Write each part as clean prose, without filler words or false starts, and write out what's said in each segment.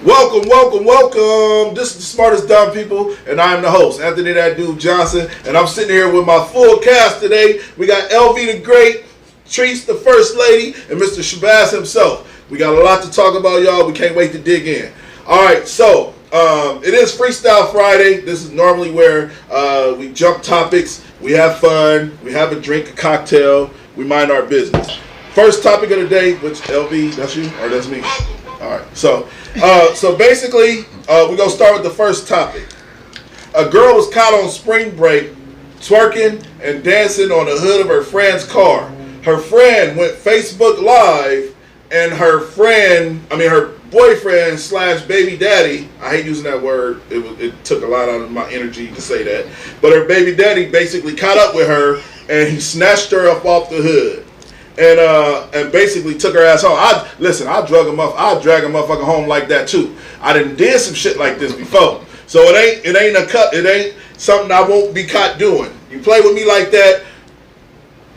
Welcome, welcome, welcome. This is the Smartest Dumb People, and I am the host, Anthony That Dude Johnson, and I'm sitting here with my full cast today. We got LV the Great, Treese the First Lady, and Mr. Shabazz himself. We got a lot to talk about, y'all. We can't wait to dig in. All right, so it is Freestyle Friday. This is normally where we jump topics, we have fun, we have a drink, a cocktail, we mind our business. First topic of the day, which LV, that's you or that's me? All right, so basically, we're going to start with the first topic. A girl was caught on spring break twerking and dancing on the hood of her friend's car. Her friend went Facebook Live, and her boyfriend / baby daddy, I hate using that word, it took a lot out of my energy to say that, but her baby daddy basically caught up with her, and he snatched her up off the hood. And basically took her ass home. I'll drag a motherfucker home like that too. I did some shit like this before. So it ain't something I won't be caught doing. You play with me like that,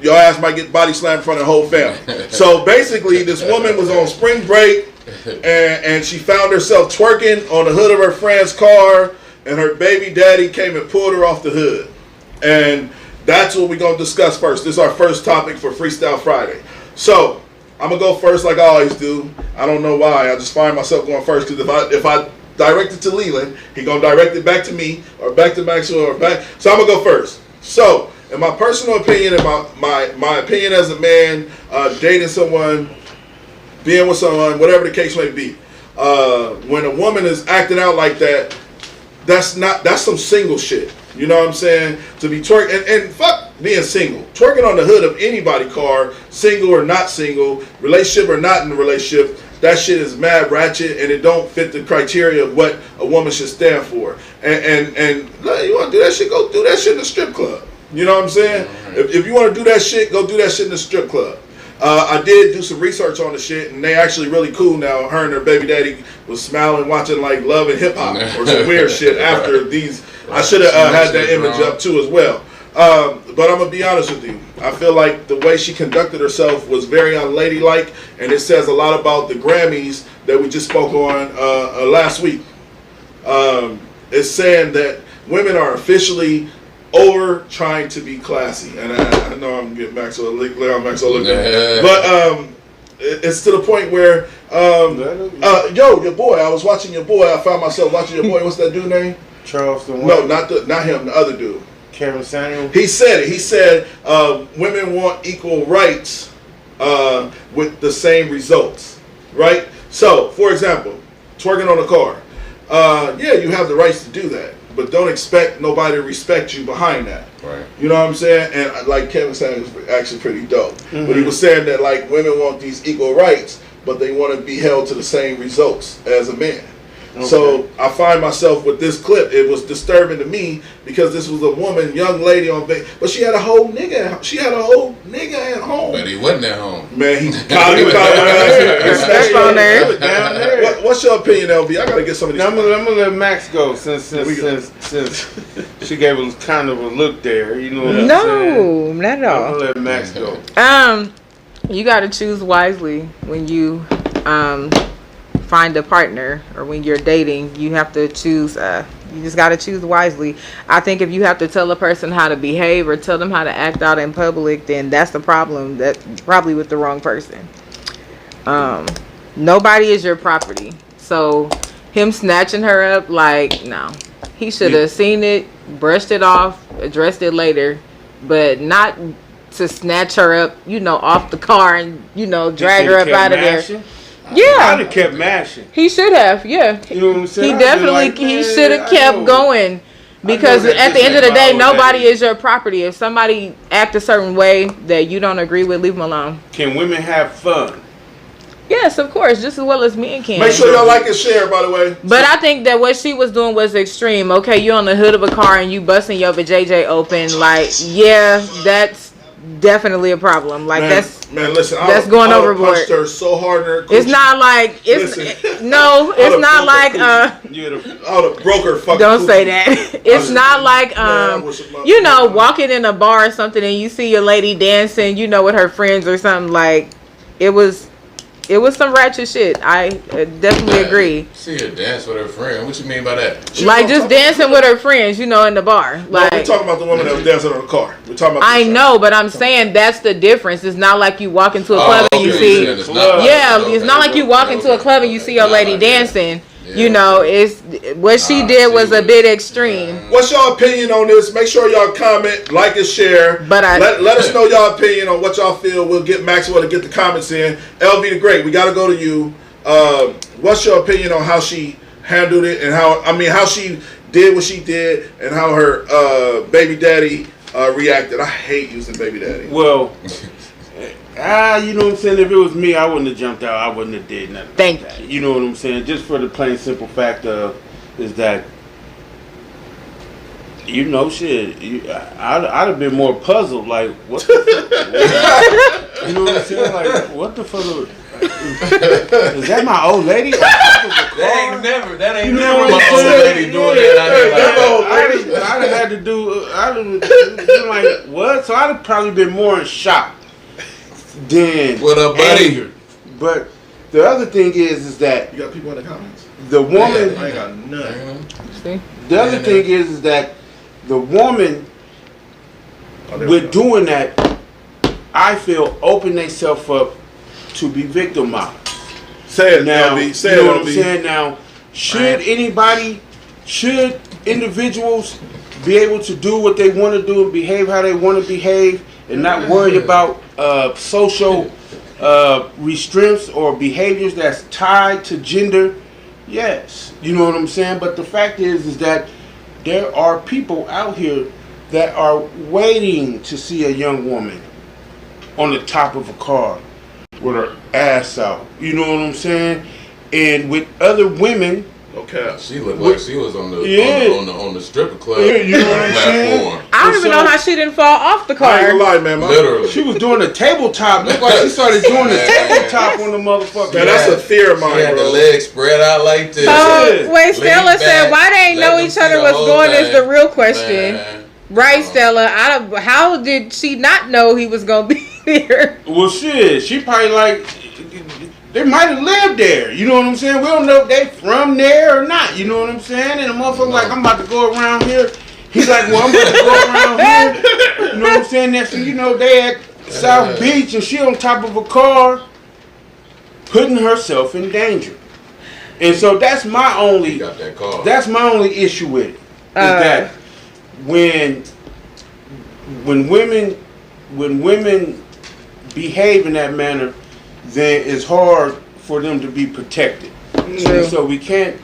your ass might get body slammed in front of the whole family. So basically this woman was on spring break and she found herself twerking on the hood of her friend's car, and her baby daddy came and pulled her off the hood. And that's what we're going to discuss first. This is our first topic for Freestyle Friday. So, I'm going to go first like I always do. I don't know why. I just find myself going first because if I direct it to Leland, he's going to direct it back to me or back to Maxwell or back. So, I'm going to go first. So, in my personal opinion and my opinion as a man, dating someone, being with someone, whatever the case may be, when a woman is acting out like that, that's some single shit. You know what I'm saying? To be twerking, and fuck being single. Twerking on the hood of anybody's car, single or not single, relationship or not in a relationship, that shit is mad ratchet, and it don't fit the criteria of what a woman should stand for. And you want to do that shit, go do that shit in the strip club. You know what I'm saying? If you want to do that shit, go do that shit in the strip club. I did do some research on the shit, and they actually really cool now. Her and her baby daddy was smiling, watching like Love and Hip Hop or some weird shit after these. I should have had that image up too as well. But I'm going to be honest with you. I feel like the way she conducted herself was very unladylike, and it says a lot about the Grammys that we just spoke on last week. It's saying that women are officially over trying to be classy. And I know I'm getting Maxwell looking at me. But it's to the point where, your boy, I was watching your boy. I found myself watching your boy. What's that dude name? Charleston. No, not him. The other dude. Kevin Samuel. He said it. He said women want equal rights with the same results, right? So, for example, twerking on a car. Yeah, you have the rights to do that, but don't expect nobody to respect you behind that. Right. You know what I'm saying? And like Kevin Samuel was actually pretty dope. Mm-hmm. But he was saying that like women want these equal rights, but they want to be held to the same results as a man. Okay. So I find myself with this clip. It was disturbing to me because this was a woman, young lady on base, but she had a whole nigga. She had a whole nigga at home. But he wasn't at home. Man, he caught her. That's on there. Down there. What's your opinion, LB? I gotta get some of these. I'm gonna let Max go since she gave us kind of a look there. You know what I'm saying? Not at all. I'm gonna let Max go. You gotta choose wisely when you find a partner, or when you're dating. You have to choose. You just gotta choose wisely. I think if you have to tell a person how to behave or tell them how to act out in public, then that's the problem. That's probably with the wrong person. Nobody is your property. So him snatching her up, like, no. He should have seen it, brushed it off, addressed it later, but not to snatch her up, off the car and, drag her up out of there. Yeah. I'd have kept mashing. He should have, yeah. You know what I'm saying? He definitely, he should have kept going. Because at the end of the day, nobody is your property. If somebody act a certain way that you don't agree with, leave them alone. Can women have fun? Yes, of course, just as well as men can. Make sure y'all like and share, by the way. But I think that what she was doing was extreme. Okay, you're on the hood of a car and you busting your vajayjay open. Like, yeah, that's definitely a problem. Like, that's going overboard. Punched her so hard in her coochie. It's not like it's not like I would have broke her fucking don't coochie. say that. It's not like walking in a bar or something and you see your lady dancing, with her friends or something. Like, it was It was some ratchet shit. I definitely agree. See her dance with her friend. What you mean by that? Like just dancing with her friends, you know, in the bar. Like we're talking about the woman that was dancing on the car. We're talking about. I know, but I'm saying that's the difference. It's not like you walk into a club and you see. It's not like you walk into a club and you see your lady dancing. Yeah. You know, it's what she did was a bit extreme. What's your opinion on this? Make sure y'all comment, like, and share. But let us know y'all opinion on what y'all feel. We'll get Maxwell to get the comments in. LV the Great, we got to go to you. What's your opinion on how she handled it and how she did what she did and how her baby daddy reacted? I hate using baby daddy. Well. You know what I'm saying? If it was me, I wouldn't have jumped out. I wouldn't have did nothing. Thank you. Like that. You know what I'm saying? Just for the plain simple fact of is that you know shit. I'd have been more puzzled. Like what? The fuck? You know what I'm saying? Like what the fuck? Is that my old lady? That ain't never my old lady doing that. I'd have had to do. I'd have been like what? So I'd have probably been more in shock. Then what up, buddy? Anger. But the other thing is that you got people in the comments. The woman, I ain't got none. See? The other thing is that the woman with doing that, I feel open themselves up to be victimized. Say it now. LB. Say you know it, what I'm saying now. Should individuals be able to do what they want to do and behave how they want to behave? And not worry about social restraints or behaviors that's tied to gender. Yes, you know what I'm saying. But the fact is that there are people out here that are waiting to see a young woman on the top of a car with her ass out. You know what I'm saying? And with other women. Okay. She looked like she was on the on the stripper club you know what I'm saying? I don't even know how she didn't fall off the car. I ain't gonna lie, man. Literally. She was doing a tabletop. Looked like she started doing the tabletop on the motherfucker. Man, that's a theory of mine, she had bro. the legs spread out like this. So, wait, Stella said, why they ain't know each other was going is the real question. Man. Right, Stella? How did she not know he was going to be there? Well, shit. She probably like... They might have lived there. You know what I'm saying? We don't know if they from there or not. You know what I'm saying? And the motherfucker like, I'm about to go around here. He's like, well, I'm about to go around here. You know what I'm saying? Next thing you know, they at South Beach and she on top of a car putting herself in danger. And so that's my only issue with it. Is that when women behave in that manner, then it's hard for them to be protected. True. So we can't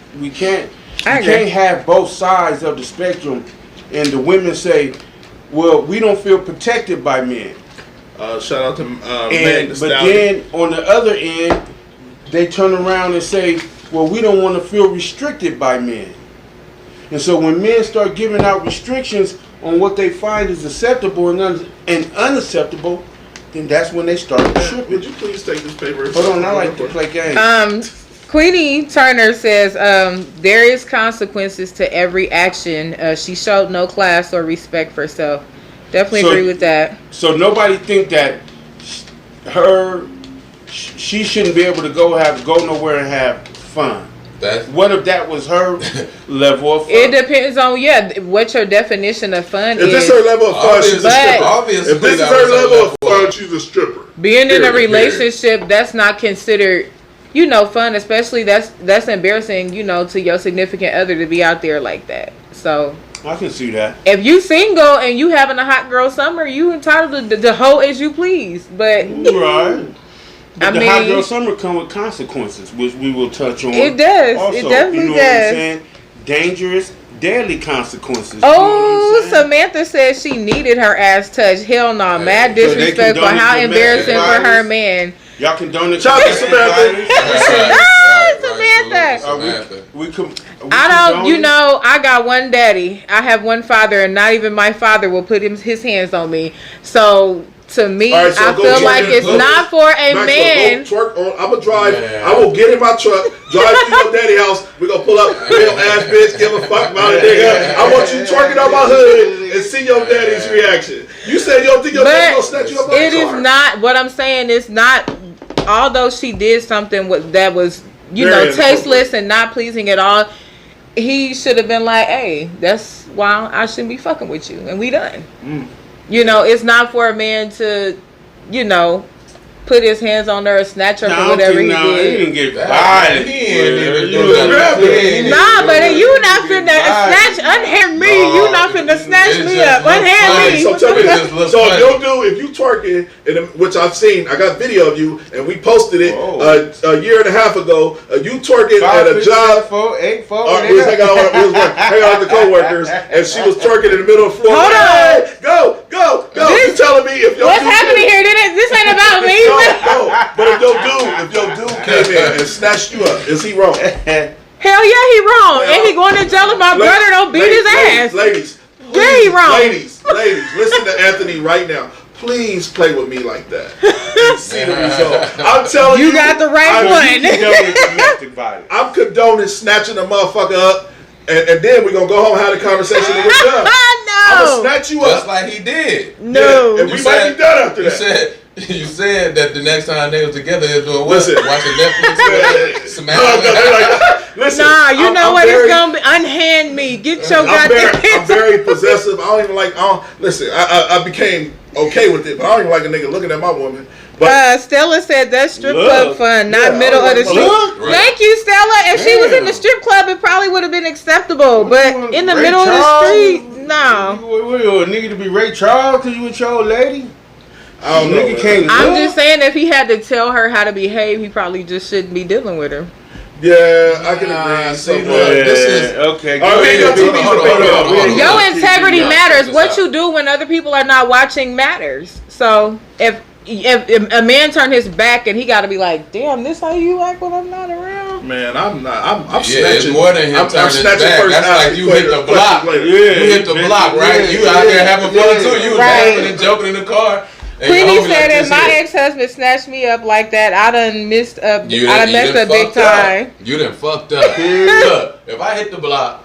have both sides of the spectrum, and the women say, "Well, we don't feel protected by men." Shout out to but then on the other end, they turn around and say, "Well, we don't want to feel restricted by men." And so when men start giving out restrictions on what they find is acceptable and unacceptable, then that's when they start tripping. Would you please take this paper? Hold on, I like to play games. Queenie Turner says, there is consequences to every action. She showed no class or respect for self. Definitely agree with that. So nobody think that she shouldn't be able to go nowhere and have fun. What if that was her level of fun? It depends on what your definition of fun is. If this is her level of fun, she's a stripper. Obviously, if this is her level of fun, she's a stripper. Being in a relationship, that's not considered, fun. Especially that's embarrassing, to your significant other to be out there like that. So I can see that. If you single and you having a hot girl summer, you entitled to hoe as you please. But right. But the hot girl summer come with consequences, which we will touch on. It does. Also, it definitely does. What I'm saying? Dangerous, deadly consequences. Oh, Samantha said she needed her ass touched. Hell no, mad disrespectful. How embarrassing for her man. Y'all condone it. Shout out to Samantha. Samantha. I got one daddy. I have one father, and not even my father will put his hands on me. So to me, I feel like it's not for a man. I'm gonna drive. I will get in my truck, drive to your daddy house. We gonna pull up, real ass bitch, give a fuck about it, nigga. I want you twerking on my hood and see your daddy's reaction. You said you don't think your daddy gonna snatch you up on the car. It is not. What I'm saying is not although she did something that was, Very tasteless and not pleasing at all, he should have been like, hey, that's why I shouldn't be fucking with you, and we done. It's not for a man to, put his hands on her or snatch her for whatever he He did. didn't get violent. He ain't even You do nothing. Nah, but you not finna snatch, unhand me. You not finna snatch It's me just up. look Unhand funny. me. So tell me It this. just looks So if funny. your dude, if you twerking, which I've seen, I got video of you, and we posted it a year and a half ago. You twerking at a job. 4, 8, 4. We was hanging out with the co-workers, and she was twerking in the middle of the floor. Hold on. Hey, go. You telling me if your What's dude happening here? This ain't about me. No. But if your dude came in and snatched you up, is he wrong? Hell yeah, he wrong. And he going to tell him my brother don't beat his ass. Ladies, Yeah, he wrong. Ladies, listen to Anthony right now. Please play with me like that. And see the result. I'm telling you. You got the right one. I'm condoning snatching a motherfucker up, and then we're going to go home and have a conversation and we're done. I'm going to snatch you Just up. like he did. No. And we might be done after that. You said that the next time they was together, they was doing what? Listen. Watching Netflix? Listen, Nah, you know what? very, It's gonna be unhand me. Get your goddamn I'm very possessive. I don't even like. Listen, I became okay with it, but I don't even like a nigga looking at my woman. But Stella said that's strip club fun, not Yeah, middle of the street. Right. Thank you, Stella. If she was in the strip club, it probably would have been acceptable. But in the middle of the street, no. What, a nigga to be Ray Charles because you with your old lady? I don't know. Nigga can't I'm look. just saying, if he had to tell her how to behave, he probably just shouldn't be dealing with her. Yeah, I can agree. see, somewhat. look, this is- okay. All right, we ain't got TV Hold on, debate hold on, now. hold on. Your integrity matters. Check What this you out. do when other people are not watching matters. So if a man turn his back and he got to be like, damn, this how you act when I'm not around? Man, I'm not. I'm Yeah, snatching. it's more than him I'm turning his snatching back. first That's half like you later, hit the questions block. later. You hit the block, right? You out there having fun too. You Right. laughing and joking in the car. And your Queenie homie said like if this my here. ex-husband snatched me up like that, I done messed up. You I done done messed up big fucked up. time. You done fucked up. Look, if I hit the block,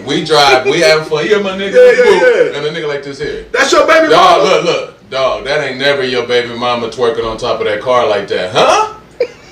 we drive, we having fun. Here, my nigga, Yeah. and a nigga like this here. That's your baby Dog, mama. look, dog. That ain't never your baby mama twerking on top of that car like that, huh?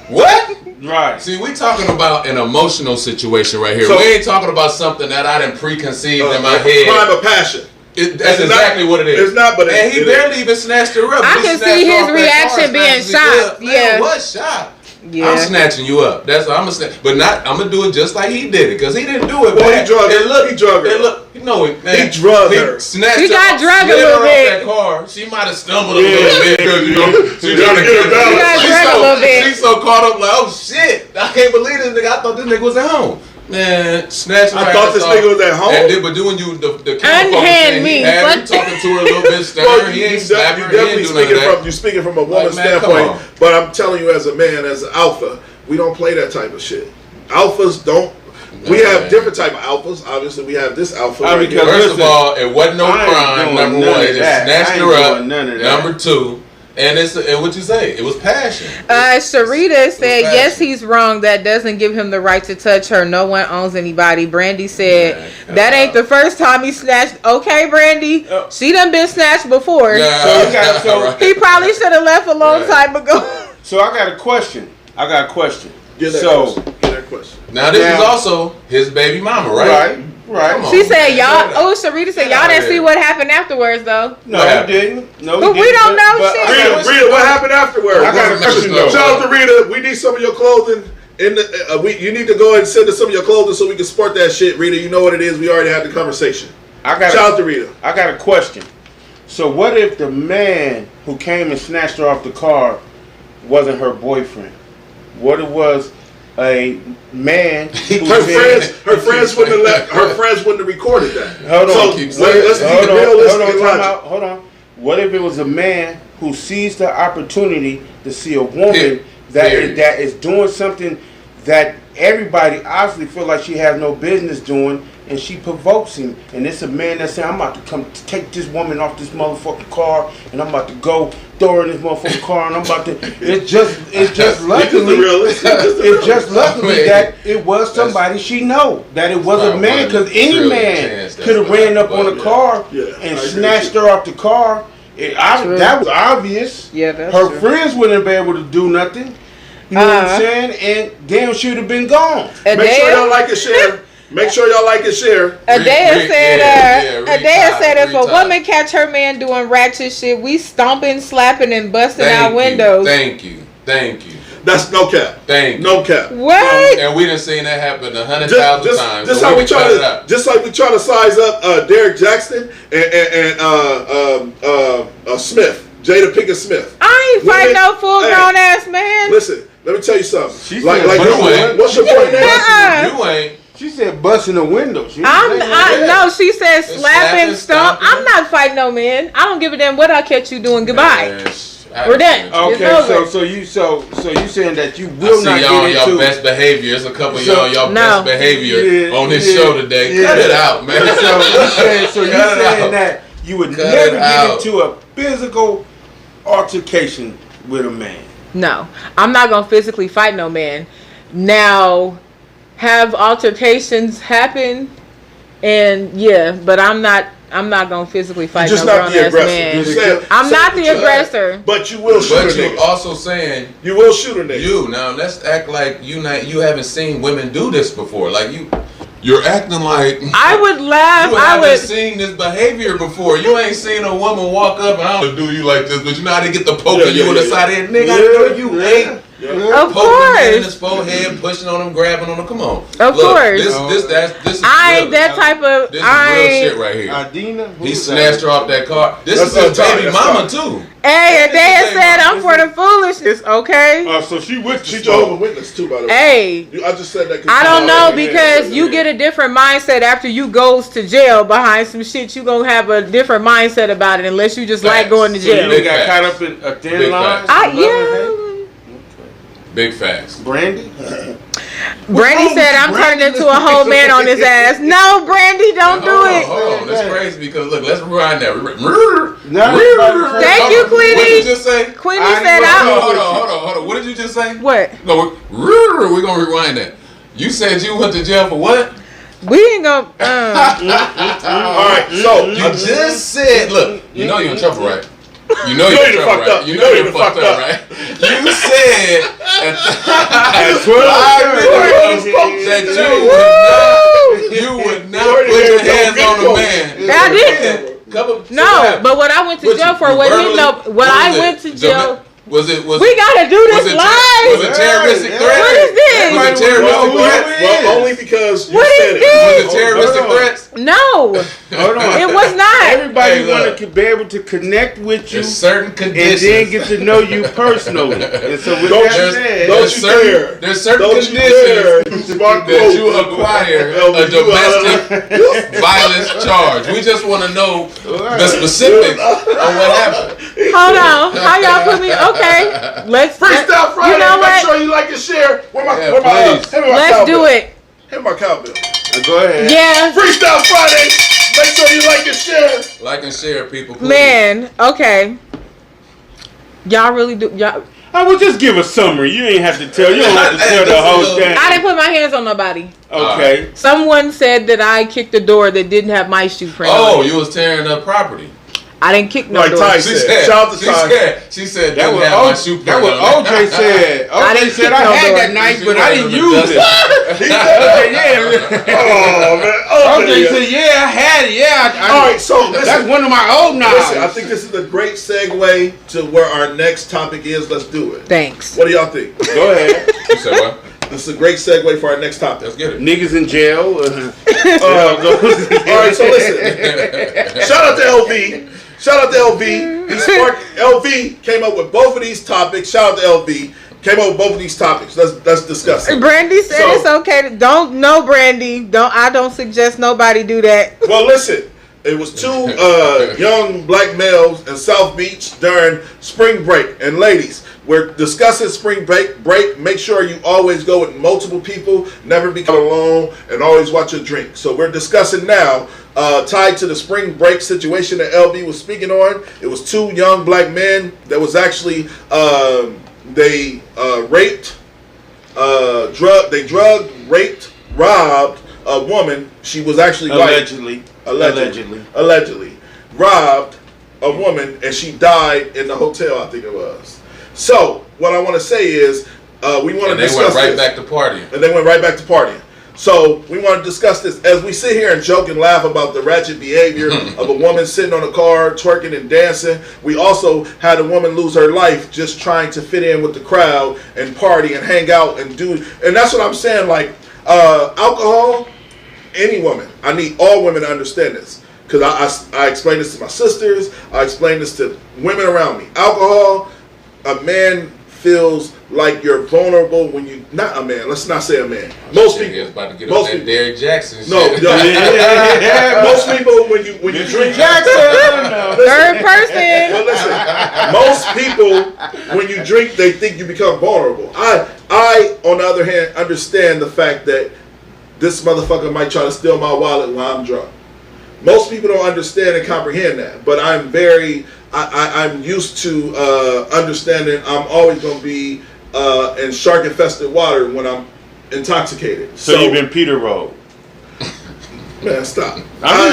What? Right. See, we talking about an emotional situation right here. So- We ain't talking about something that I done preconceived in my head. Crime of passion. That's It's exactly not- what it is. it's not, but and it- he it barely even snatched her up. I He can snatched see his off that reaction car, being snatched his shocked. up. Man, Yeah. what shocked? Yeah. I'm snatching you up. That's what I'm gonna snatch. But not. I'm gonna do it just like he did it, cause he didn't do it. Well, bad. he drug her. And look, He drug her. And look, you know it. Man. He drug her. Snatched He her got off, drug a slid little her bit. off that car. She might have stumbled a little bit because you know she's trying to get her He got balance. drug a little bit. She's so caught up like, oh shit, I can't believe this nigga. I thought this nigga was at home. Man, snatch her I thought ass this off. nigga was at home. And then, but doing you the camera Unhand saying me. he had her, Fuck. talking to her a little bit stern. Well, he ain't you slap her. He ain't definitely do none of speaking that. from you speaking from a woman's man, come standpoint. on. But I'm telling you, as a man, as an alpha, we don't play that type of shit. Alphas don't. We have man. different type of alphas. Obviously, we have this alpha. I right mean, here. First Listen, of all, it wasn't no I ain't crime. doing Number none one, of it just that. snatched I ain't her up. doing none of that. Number two, and and what you say? It was passion. Sharita said, Fashion. yes, he's wrong. That doesn't give him the right to touch her. No one owns anybody. Brandy said, Man, that ain't the first time he snatched. Okay, Brandy. She done been snatched before. Yeah, So we got- so right. He probably should have left a long Right. time ago. So I got a question. Get that So, question. Get that question. Now this Now- is also his baby mama, right? right. Come on. She said, man, y'all. say that. Oh, Sharita said, Get y'all out didn't of see here. what happened afterwards, though. No, What he didn't. No, he But we didn't. don't know shit. Rita, what's Rita, the- what happened afterwards? I got a question though. Shout out to Rita. We need some of your clothing. You need to go ahead and send us some of your clothing so we can support that shit, Rita. You know what it is. We already had the conversation. I got Shout out to Rita. I got a question. So what if the man who came and snatched her off the car wasn't her boyfriend? What it was a man who Her friends wouldn't have left. Her friends wouldn't have recorded that. Hold on. keep So let's keep it realistic and logical. Hold on. What if it was a man who sees the opportunity to see a woman Period. that is doing something that everybody obviously feel like she has no business doing, and she provokes him, and it's a man that's saying, I'm about to come take this woman off this motherfucking car, and I'm about to go throw her in this motherfucking car, and I'm about to. It's just luckily. It's just luckily that it was somebody she know. That it was a Right, man, because any really man chance that's could have ran up on what- a car Yeah, I and agree snatched with her off the car True. That was obvious. Yeah, that's Her true. friends wouldn't be able to do nothing. You know what I'm saying? And damn, she would have been gone. Make sure y'all like and share. Make sure y'all like and share. Adele said, Adele said if a retire. woman catch her man doing ratchet shit, we stomping, slapping, and busting out windows. Thank you. That's no cap. Thank you. No cap. What? And we done seen that happen 100,000 times. Just so how we can try cut it to, out. just like we try to size up Derek Jackson and Smith, Jada Pinkett Smith. I ain't fighting no full Hey, grown ass man. Listen, let me tell you something. She Like said, what's your point name? You ain't. She said busting the window. She No, she said slapping, stomp. stomping. I'm not fighting no man. I don't give a damn what I catch you doing. Goodbye. Man, We're done. Okay, It's over. so you saying that you I will see not y'all on get y'all into best behavior. There's a couple of So- y'all No. best behavior Yeah, on this yeah, show today. yeah. Cut it out, man. So you saying Cut it out. that you would Cut never it get out. into a physical altercation with a man. No, I'm not gonna physically fight no man. Now, have altercations happen, and yeah, but I'm not gonna physically fight You're just no not grown the ass aggressor. man. You said- I'm not say the what you- aggressor. But you will shoot a But you nigga. also saying You will shoot a nigga. you. Now let's act like you haven't seen women do this before. Like you're acting like I would laugh. you I haven't would. seen this behavior before. You ain't seen a woman walk up and I don't do you like this, but you know how to get the poking you in the side of the head. Nigga, I know you ain't. Of Poking the man in course. his forehead, pushing on him, grabbing on him. Come on. Of Look, course. This is I ain't real. that type of. This is I real ain't. shit right here. Adina, He snatched her off that car. This That's is his Tommy, baby that's mama Tommy. too. Hey, and This Dad is said their I'm for the foolishness. Okay. So she with She Jehovah's Witness too, by the way. Hey. I just said that. 'cause I don't you know yeah, because yeah, you yeah. get a different mindset after you goes to jail behind some shit. You gonna have a different mindset about it unless you just like Facts. going to So you jail. got facts. caught up in a thin Big line. facts. Yeah. Big facts. Brandy. Brandy wrong said with I'm you, turning Brandy? into a whole man on his ass. No, Brandy, don't do Hold on, it. hold on. That's crazy because look, let's rewind that. Thank you, Queenie. What did you just say? Queenie I said Hold I'm. on. What did you just say? What? No, we're gonna rewind that. You said you went to jail for what? We ain't gonna. All right, so You just said, look, you know you're in trouble, right? You know You you're in done trouble, fucked right? up. You You know know you're you done fucked fucked up, up. right? You said at 5 minutes that you would not put your hands on a man. I did. No, but what I went to jail for wasn't hitting no. What I went to jail. Was it? We gotta do this Was it live. terroristic Yeah. threat? What is this? Was it terroristic Who threat? it well, is? only because you What is said this? it. Was it terroristic Hold on. threats? No, Hold on. it was not. Everybody Hey, look. want to be able to connect with you There's certain and conditions. then get to know you personally. And so with Don't that you- said, don't There's you certain, dare. there's certain Don't you dare. conditions Smart that you quote. acquire Yo, a you, domestic violence charge. We just want to know the specifics of what happened. Hold on. How y'all put me? Okay, let's Freestyle Friday. You know Make what? sure you like and share. Where my, Yeah, where my, please. hand me my Let's cowbell. do it. Hand me my cowbell. go ahead. Yeah, Freestyle Friday. Make sure you like and share. Like and share, people. Please. man. Okay, y'all really do. Y'all, I will just give a summary. You ain't have to tell. You don't have to tell the whole thing. I didn't put my hands on nobody. Okay. Someone said that I kicked the door that didn't have my shoe print Oh, on it. you was tearing up property. I didn't kick no Like door. Ty She said. said. Shout out to She Ty. said. She said. That Didn't was have my shoe that was print on it. OJ said. I OJ didn't said kick I no had door. that knife, She but I didn't was use it. He said Okay, that. yeah. Oh, man. OJ Okay. said, yeah, I had it. Yeah. All right, so That's listen. one of my old knives. Listen, I think this is a great segue to where our next topic is. Let's do it. Thanks. What do y'all think? Go ahead. You said what? This is a great segue for our next topic. Let's get it. Niggas in jail. All right, so listen. Shout out to LV. Shout out to LV. He sparked, LV came up with both of these topics. Shout out to LV. Came up with both of these topics. Let's discuss it. Brandy said So- it's okay. Brandy. I don't suggest nobody do that. Well, listen. It was two young black males in South Beach during spring break. And ladies, we're discussing spring break. Make sure you always go with multiple people, never be alone, and always watch your drink. So we're discussing now, tied to the spring break situation that LB was speaking on. It was two young black men that was actually they raped, drugged, raped, robbed a woman. She was actually white. Allegedly. Allegedly robbed a woman, and she died in the hotel, I think it was. So, what I want to say is, we want to discuss they went right this. back to partying. And they went right back to partying. So, we want to discuss this. As we sit here and joke and laugh about the ratchet behavior of a woman sitting on a car, twerking and dancing, we also had a woman lose her life just trying to fit in with the crowd and party and hang out and do. And that's what I'm saying, like, alcohol, any woman. I need all women to understand this. Because I explain this to my sisters. I explain this to women around me. Alcohol, a man feels like you're vulnerable when you, not a man, let's not say a man. Most people. Is about to get most on that people. Derrick Jackson shit. No, most people when you drink. Third person. Well, listen, most people when you drink, they think you become vulnerable. I on the other hand understand the fact that this motherfucker might try to steal my wallet while I'm drunk. Most people don't understand and comprehend that, but I'm I'm used to understanding I'm always going to be in shark-infested water when I'm intoxicated. So you've been Peter Roll. Man, stop. I'm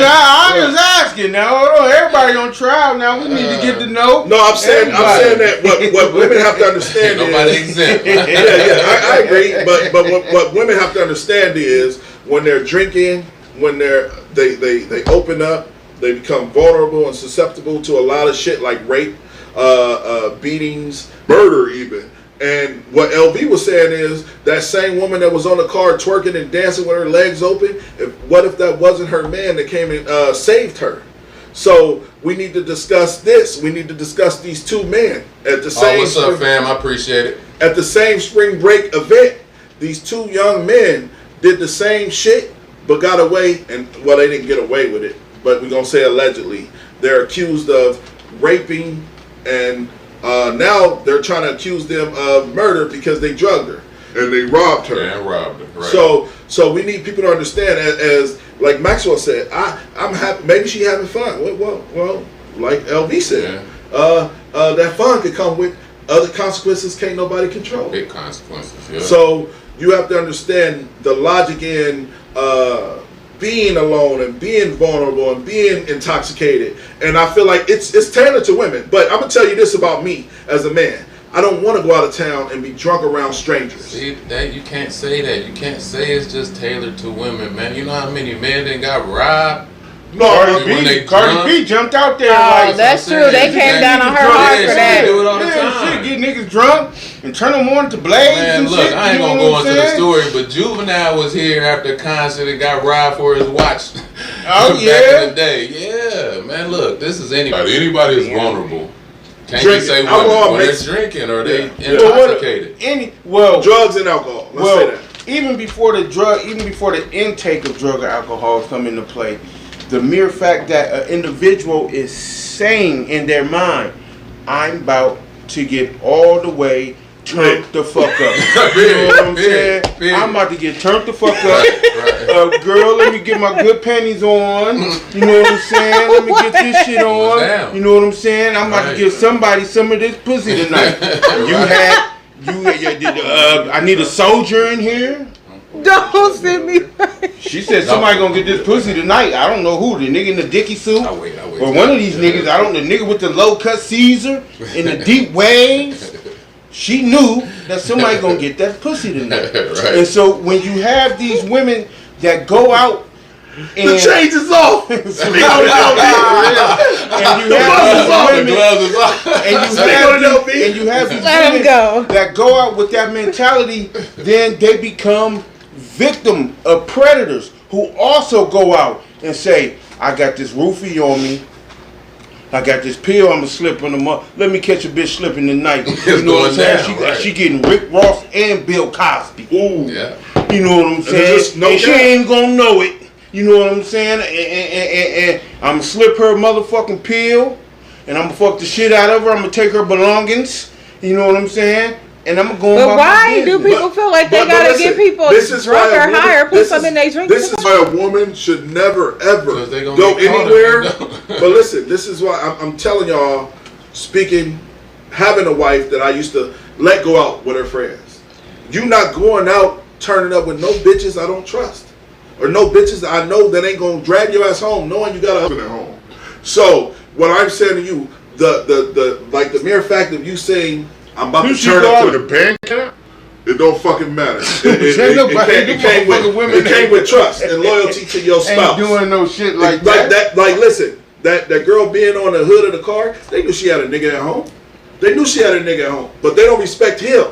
just asking now. Hold on, everybody on trial now. We need to get to know. No, I'm saying that what women have to understand Ain't nobody is exempt. I agree, but what women have to understand is when they're drinking, when they open up, they become vulnerable and susceptible to a lot of shit like rape, beatings, murder even. And what LV was saying is that same woman that was on the car twerking and dancing with her legs open, what if that wasn't her man that came and saved her? So we need to discuss this. We need to discuss these two men at the same. What's up, fam? I appreciate it. At the same spring break event, these two young men did the same shit, but got away. And well, they didn't get away with it, but we're gonna say allegedly. They're accused of raping, and now they're trying to accuse them of murder because they drugged her and they robbed her. Yeah, robbed her. Right. So we need people to understand, as like Maxwell said, I'm happy. Maybe she having fun. Well, like LV said, that fun could come with other consequences. Can't nobody control. Big consequences. Yeah. So you have to understand the logic in being alone and being vulnerable and being intoxicated. And I feel like it's tailored to women. But I'm gonna tell you this about me as a man. I don't want to go out of town and be drunk around strangers. See, that you can't say that. You can't say it's just tailored to women, man. You know how many men that got robbed? No, Cardi B jumped out there. Oh, like, that's true. They came down on her hard for She that. do it all the yeah, time. shit, get niggas drunk and turn them on to blaze. Man, and look, shit, I ain't you know gonna what go I'm into the saying? story, but Juvenile was here after a concert and got robbed for his watch. Oh, back yeah? in the day. Yeah, man, look, this is anybody. Anybody is vulnerable. Can't Drinking. you say Alcohol when they're makes- drinking or they Yeah. intoxicated? Drugs and alcohol. Let's say that. even before the intake of drug or alcohol come into play, the mere fact that an individual is saying in their mind, "I'm about to get all the way turned the fuck up." You know what I'm saying? I'm about to get turned the fuck up. Girl, let me get my good panties on. You know what I'm saying? Let me get this shit on. Down. You know what I'm saying? I'm about to give somebody some of this pussy tonight. I need a soldier in here. Don't send me. She said somebody gonna get this pussy tonight. I don't know who. The nigga in the Dickie suit. I wait. Or one of these niggas. I don't know. The nigga with the low cut Caesar in the deep waves. She knew that somebody gonna get that pussy tonight. Right. And so when you have these women that go out and The change is off. and you have these women and you have these Let 'em women go. that go out with that mentality, then they become victim of predators who also go out and say, "I got this roofie on me. I got this pill. I'ma slip on the month. Let me catch a bitch slipping tonight." You know what I'm saying? down, right. She getting Rick Ross and Bill Cosby. Ooh. Yeah. You know what I'm saying? just no And she doubt. ain't gonna know it. You know what I'm saying? And I'm gonna slip her motherfucking pill, and I'm gonna fuck the shit out of her. I'm gonna take her belongings. You know what I'm saying? And I'm gonna go. But about my why do business. people feel like they But gotta listen, get people this is drunk why a or woman- high or put this something in is- they drink? This is why a woman should never ever 'Cause they gonna go get caught if anywhere. they don't. But listen, this is why I'm telling y'all. Speaking, having a wife that I used to let go out with her friends. You not going out turning up with no bitches I don't trust, or no bitches that I know that ain't gonna drag your ass home, knowing you got a husband at home. So what I'm saying to you, the mere fact of you saying I'm about to You turn go up with to the band camp? it don't fucking matter. Nobody- It came with trust and loyalty to your spouse. Ain't doing no shit like that. Like, listen, that girl being on the hood of the car, they knew she had a nigga at home. They knew she had a nigga at home, but they don't respect him.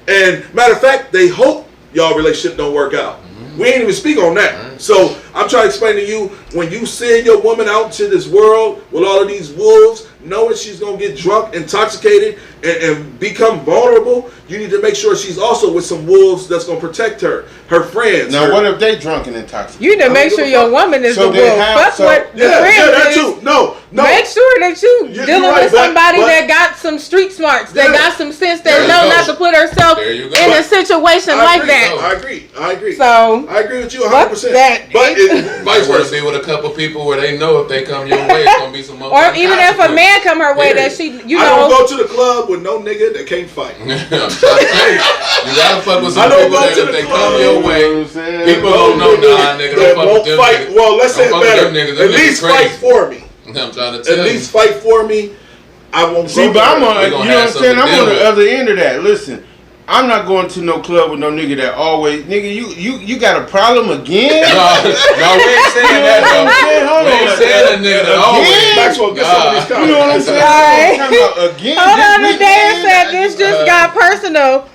And matter of fact, they hope y'all relationship don't work out. We ain't even speak on that. So I'm trying to explain to you, when you send your woman out to this world with all of these wolves, knowing she's gonna get drunk, intoxicated, and become vulnerable, you need to make sure she's also with some wolves that's gonna protect her friends. Now, what if they drunk and intoxicated? You need to make sure your woman is So the they wolf. have- Fuck so- what the Yeah, friends that is. too. No. Make sure that you You're dealing right, with somebody but- that got some street smarts, that Yeah. got some sense, There that you know go. not to put herself There you go. in a But situation I like agree. that. I agree. So I agree with you fuck 100%. that. But it, Might vice want to versa. be with a couple people where they know if they come your way, it's gonna be some more. or even if a man come her way Period. that she, you I don't know, go to the club with no nigga that can't fight. I'm trying to tell you, you gotta fuck with I some don't people go that to if the they club. come your You know way, what I'm saying? people don't know, nah, nigga, that don't fuck won't with them fight. niggas. Well, let's say Don't it fuck with better. them niggas. At Them least niggas fight crazy. for me. I'm trying to At tell you. least fight for me. I won't. See, go but there. I'm on, We you gonna know have what I'm something saying? to I'm deal on the with. other end of that. Listen, I'm not going to no club with no nigga that always, nigga, you got a problem again? No, we ain't saying that though. We ain't saying that nigga that always. Maxwell, get some of these You know what I'm saying? Alright. I'm talking about again. hold on, this Adea weekend? said this just got personal.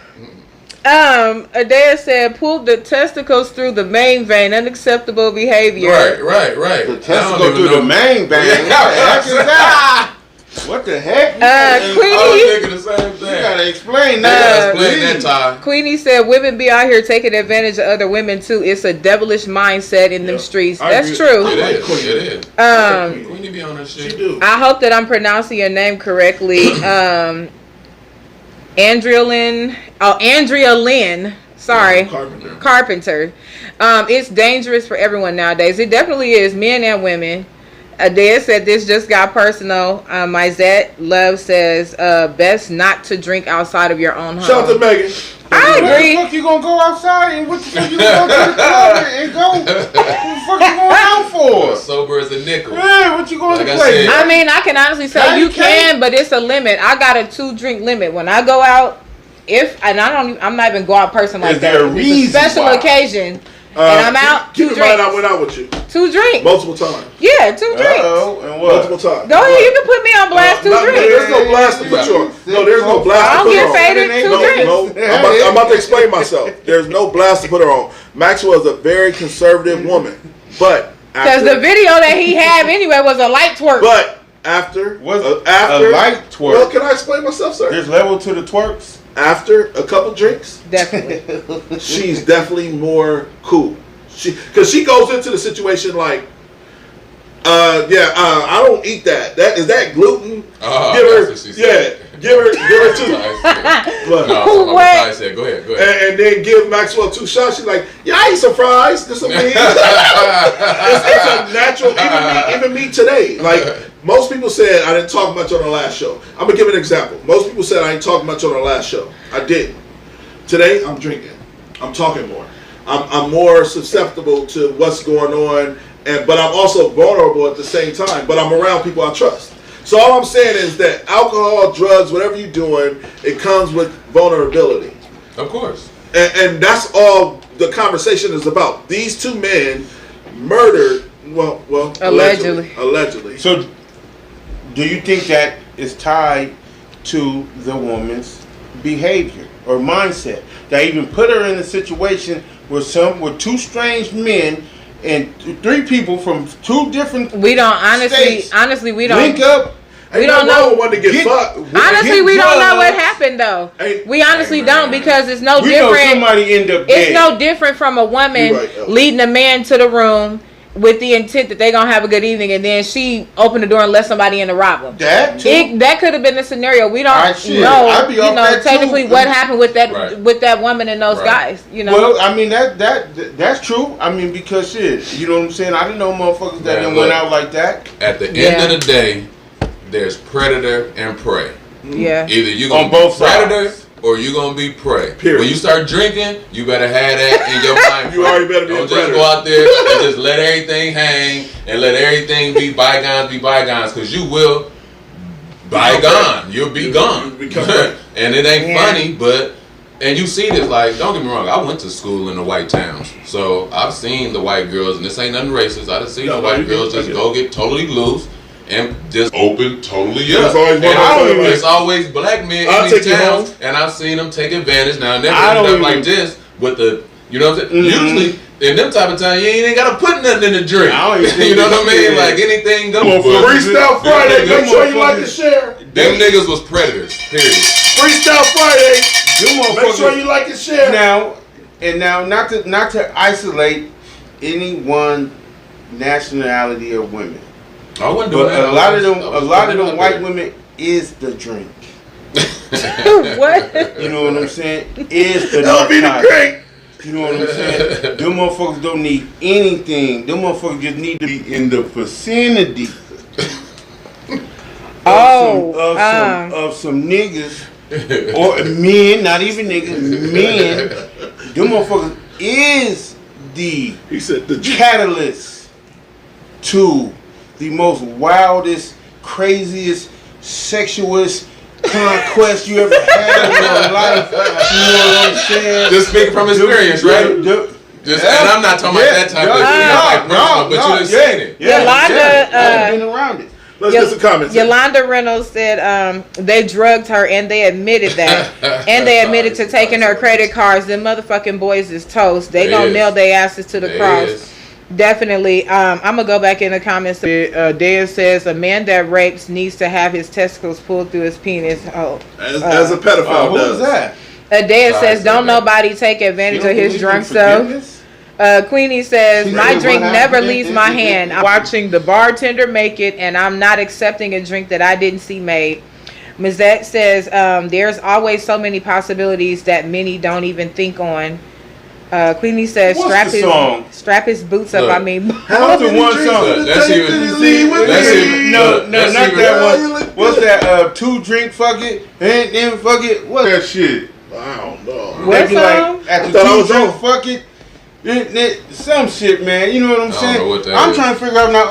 Adea said pulled the testicles through the main vein, unacceptable behavior. Right. The I testicle don't through even the know. main vein. What the heck is that? What the heck? I Queenie, was thinking the same thing. You gotta explain You that. gotta explain that, Ty. Queenie said women be out here taking advantage of other women too. It's a devilish mindset in them streets. I That's agree. true. It like is. Queenie. It is. Um, Queenie be on that She shit. do. I hope that I'm pronouncing your name correctly. Andrea Lynn. Sorry. Carpenter. It's dangerous for everyone nowadays. It definitely is, men and women. Adea said this just got personal. Myzette Love says best not to drink outside of your own home. Shout out to Megan. I Where agree. the fuck you gonna go outside and what the fuck you gonna go to the club and go? What the fuck you going out for? Sober as a nickel. Yeah, what you going Like to I play? said. I mean, I can honestly say Now you you can't. can, but it's a limit. I got a 2-drink limit when I go out. I'm not even go out person like Is that. there a It's reason special why? occasion, and I'm out. Keep 2 in mind, I drinks. went out with you 2 drinks. multiple times. Yeah, 2 drinks. Uh-oh, and what? Multiple times. Go ahead, you can put me on blast. 2 drinks. There's no blast to put you on. No, there's no blast I to don't put get her on. faded. 2 No, drinks. no. I'm about to explain myself. There's no blast to put her on. Maxwell is a very conservative woman, but Because the video that he had anyway was a light twerk. But after What's after a light twerk? Well, can I explain myself, sir? There's level to the twerks. After a couple drinks, Definitely. she's definitely more cool. Because she goes into the situation like, I don't eat that. Is that gluten? Oh, give her, that's what she said. give her 2. But, No, Wait. I said, go ahead. and then give Maxwell 2 shots. She's like, yeah, I eat some fries. This some meat. It's a natural. Even me today. Like most people said, I didn't talk much on the last show. I'm gonna give an example. Most people said I didn't talk much on the last show. I didn't. Today I'm drinking. I'm talking more. I'm more susceptible to what's going on, but I'm also vulnerable at the same time. But I'm around people I trust. So all I'm saying is that alcohol, drugs, whatever you're doing, it comes with vulnerability. Of course. And that's all the conversation is about. These 2 men murdered, well, allegedly. So, do you think that is tied to the woman's behavior or mindset that even put her in a situation with 2 strange men and 3 people from 2 different We don't states honestly we don't link up? Ain't don't nothing wrong know. with one to get fucked. Honestly, we don't know what drugs. happened though. Hey, We honestly hey, don't man. because it's no We know different. somebody end up It's dead. no different from a woman You're right, Ella. leading a man to the room with the intent that they're gonna have a good evening, and then she opened the door and let somebody in to rob them. That too. That could have been the scenario. We don't Alright, shit. know, I'd be off that technically too. what happened with that Right. with that woman and those Right. guys. You know, Well, I mean that's true. I mean because shit, you know what I'm saying. I didn't know motherfuckers that Man, done look. went out like that. At the Yeah. end of the day, there's predator and prey. yeah. Either you On gonna be both predator sides. or you gonna be prey. Period. When you start drinking, you better have that in your mind. You already better be Don't a just predator. go out there and just let everything hang and let everything be bygones, because you will bygone. You'll be gone. You become prey. And it ain't Yeah. funny, but. And you see this, like, don't get me wrong, I went to school in the white towns. So I've seen the white girls, and this ain't nothing racist. I done seen No, the no, white you girls get- just I get go get totally loose and just open totally There's up. always one And I don't motherfucker even, like- it's always black men I'll in take these you towns, home. and I've seen them take advantage. Now, never I end don't up like even- this with the, you know what I'm saying? Mhm. Usually, in them type of time, you ain't got to put nothing in the drink. I don't even think You know what I mean? yeah. Like, anything goes. Freestyle Friday. Them Make sure you like motherfuckers- and share. Them niggas was predators, period. Freestyle Friday. Them Make motherfuckers- sure you like and share. Now, not to isolate any one nationality of women, I wasn't doing but that. a lot of them putting it up white there. women is the drink. What? You know what I'm saying? Is the That'll be the narcotic. great. You know what I'm saying? Them motherfuckers don't need anything. Them motherfuckers just need to be in the vicinity of some niggas or men, not even niggas, men. Them motherfuckers is the He said the catalyst to the most wildest, craziest, sexualist conquest you ever had in your life. You know what I'm saying? Just speaking from experience, right? Just, and I'm not talking about that type of like personal, but you done seen it. Yolanda, I've been around it. Let's get some comments. Yolanda Reynolds said they drugged her and they admitted that. And they admitted to taking her credit cards. Them motherfucking boys is toast. They gonna nail their asses to the They cross. is. Definitely. I'm gonna go back in the comments. Dan says a man that rapes needs to have his testicles pulled through his penis. As a pedophile Who does. was that? Dan Sorry, says don't say that. nobody take advantage You of don't his believe drunk in stuff. forgiveness? Queenie says, She my said, drink what never happened? leaves my hand. I'm watching the bartender make it, and I'm not accepting a drink that I didn't see made. Mizette says, there's always so many possibilities that many don't even think on. Queenie says, What's the song? strap his boots up. Look. I mean, What's the one song? Look, that's even- No, that's not even- that you one. look What's good. that? Two drink fuck it, and then fuck it. What's that shit? I don't know. What They be song? like, after I thought I was two drink wrong. fuck it, some shit, man. You know what I'm I don't saying? know what that I'm is. trying to figure out now.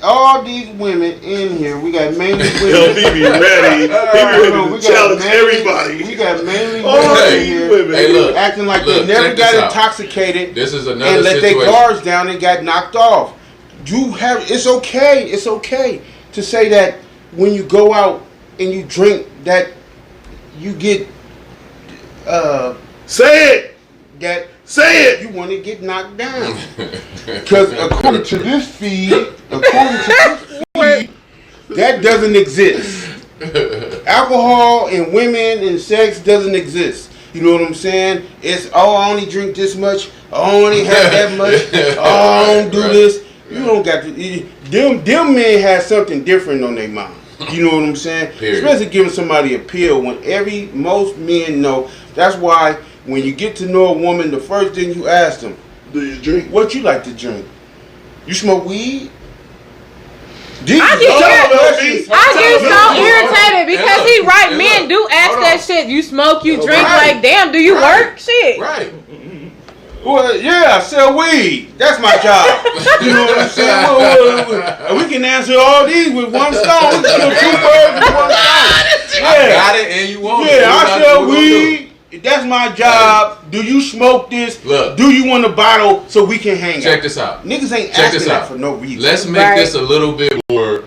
All these women in here. We got mainly Yo, women. he be ready. He be ready We to got challenge mainly- everybody. We got mainly All women in these here women. Hey, look. acting like Look, they never check this got out. intoxicated This is another and let their situation. guards down and got knocked off. It's okay to say that when you go out and you drink that you get Say it. that Say it. you want to get knocked down. Because according to this feed, that doesn't exist. Alcohol and women and sex doesn't exist. You know what I'm saying? It's, oh, I only drink this much. I only have that much. Oh, I don't do Right. this. You don't got to. Them men have something different on their mind. You know what I'm saying? Period. Especially giving somebody a pill when most men know. That's why when you get to know a woman, the first thing you ask them, Do you drink? what you like to drink? You smoke weed? I get so irritated because he right. Men do ask Hold that on. shit. You smoke, you drink. Right. Like, damn, do you Right. work? Shit. Right. Well, yeah, I sell weed. That's my job. You know what I'm saying? And we can answer all these with one stone. We can kill two birds with one stone. I Yeah, got it, and you want it. yeah, What I we sell gonna do? weed. That's my job. Do you smoke this? Look. Do you want a bottle so we can hang Check out? this out. Niggas ain't Check asking this that out. for no reason. Let's make Right. this a little bit more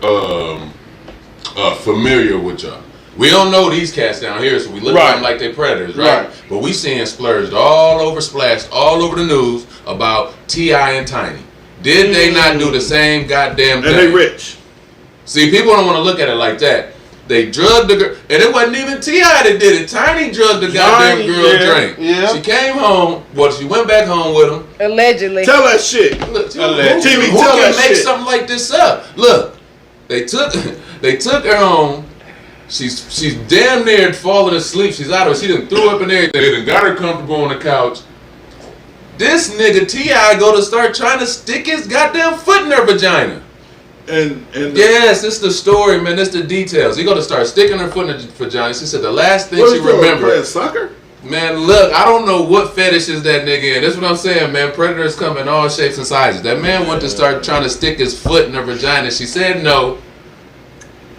familiar with y'all. We don't know these cats down here, so we look at Right. them like they predators, right? Right. But we seeing splurged all over, splashed all over the news about T.I. and Tiny. Did they not do the same goddamn thing? And they rich. See, people don't want to look at it like that. They drugged the girl, and it wasn't even T.I. that did it. Tiny drugged the goddamn Tiny, girl yeah, drink. yeah. She came home. Well, she went back home with him. Allegedly. Tell that shit. Look, Allegedly. who Tell can that make shit. something like this up? Look, they took her home. She's damn near falling asleep. She's out of it. She done threw up and everything. They done got her comfortable on the couch. This nigga T.I. go to start trying to stick his goddamn foot in her vagina. and Yes, it's the story, man. It's the details. He gonna start sticking her foot in the vagina. She said the last thing what she is doing, remembered. playing soccer? Man, look, I don't know what fetish is that nigga in. That's what I'm saying, man. Predators come in all shapes and sizes. That man went to start trying to stick his foot in her vagina. She said no.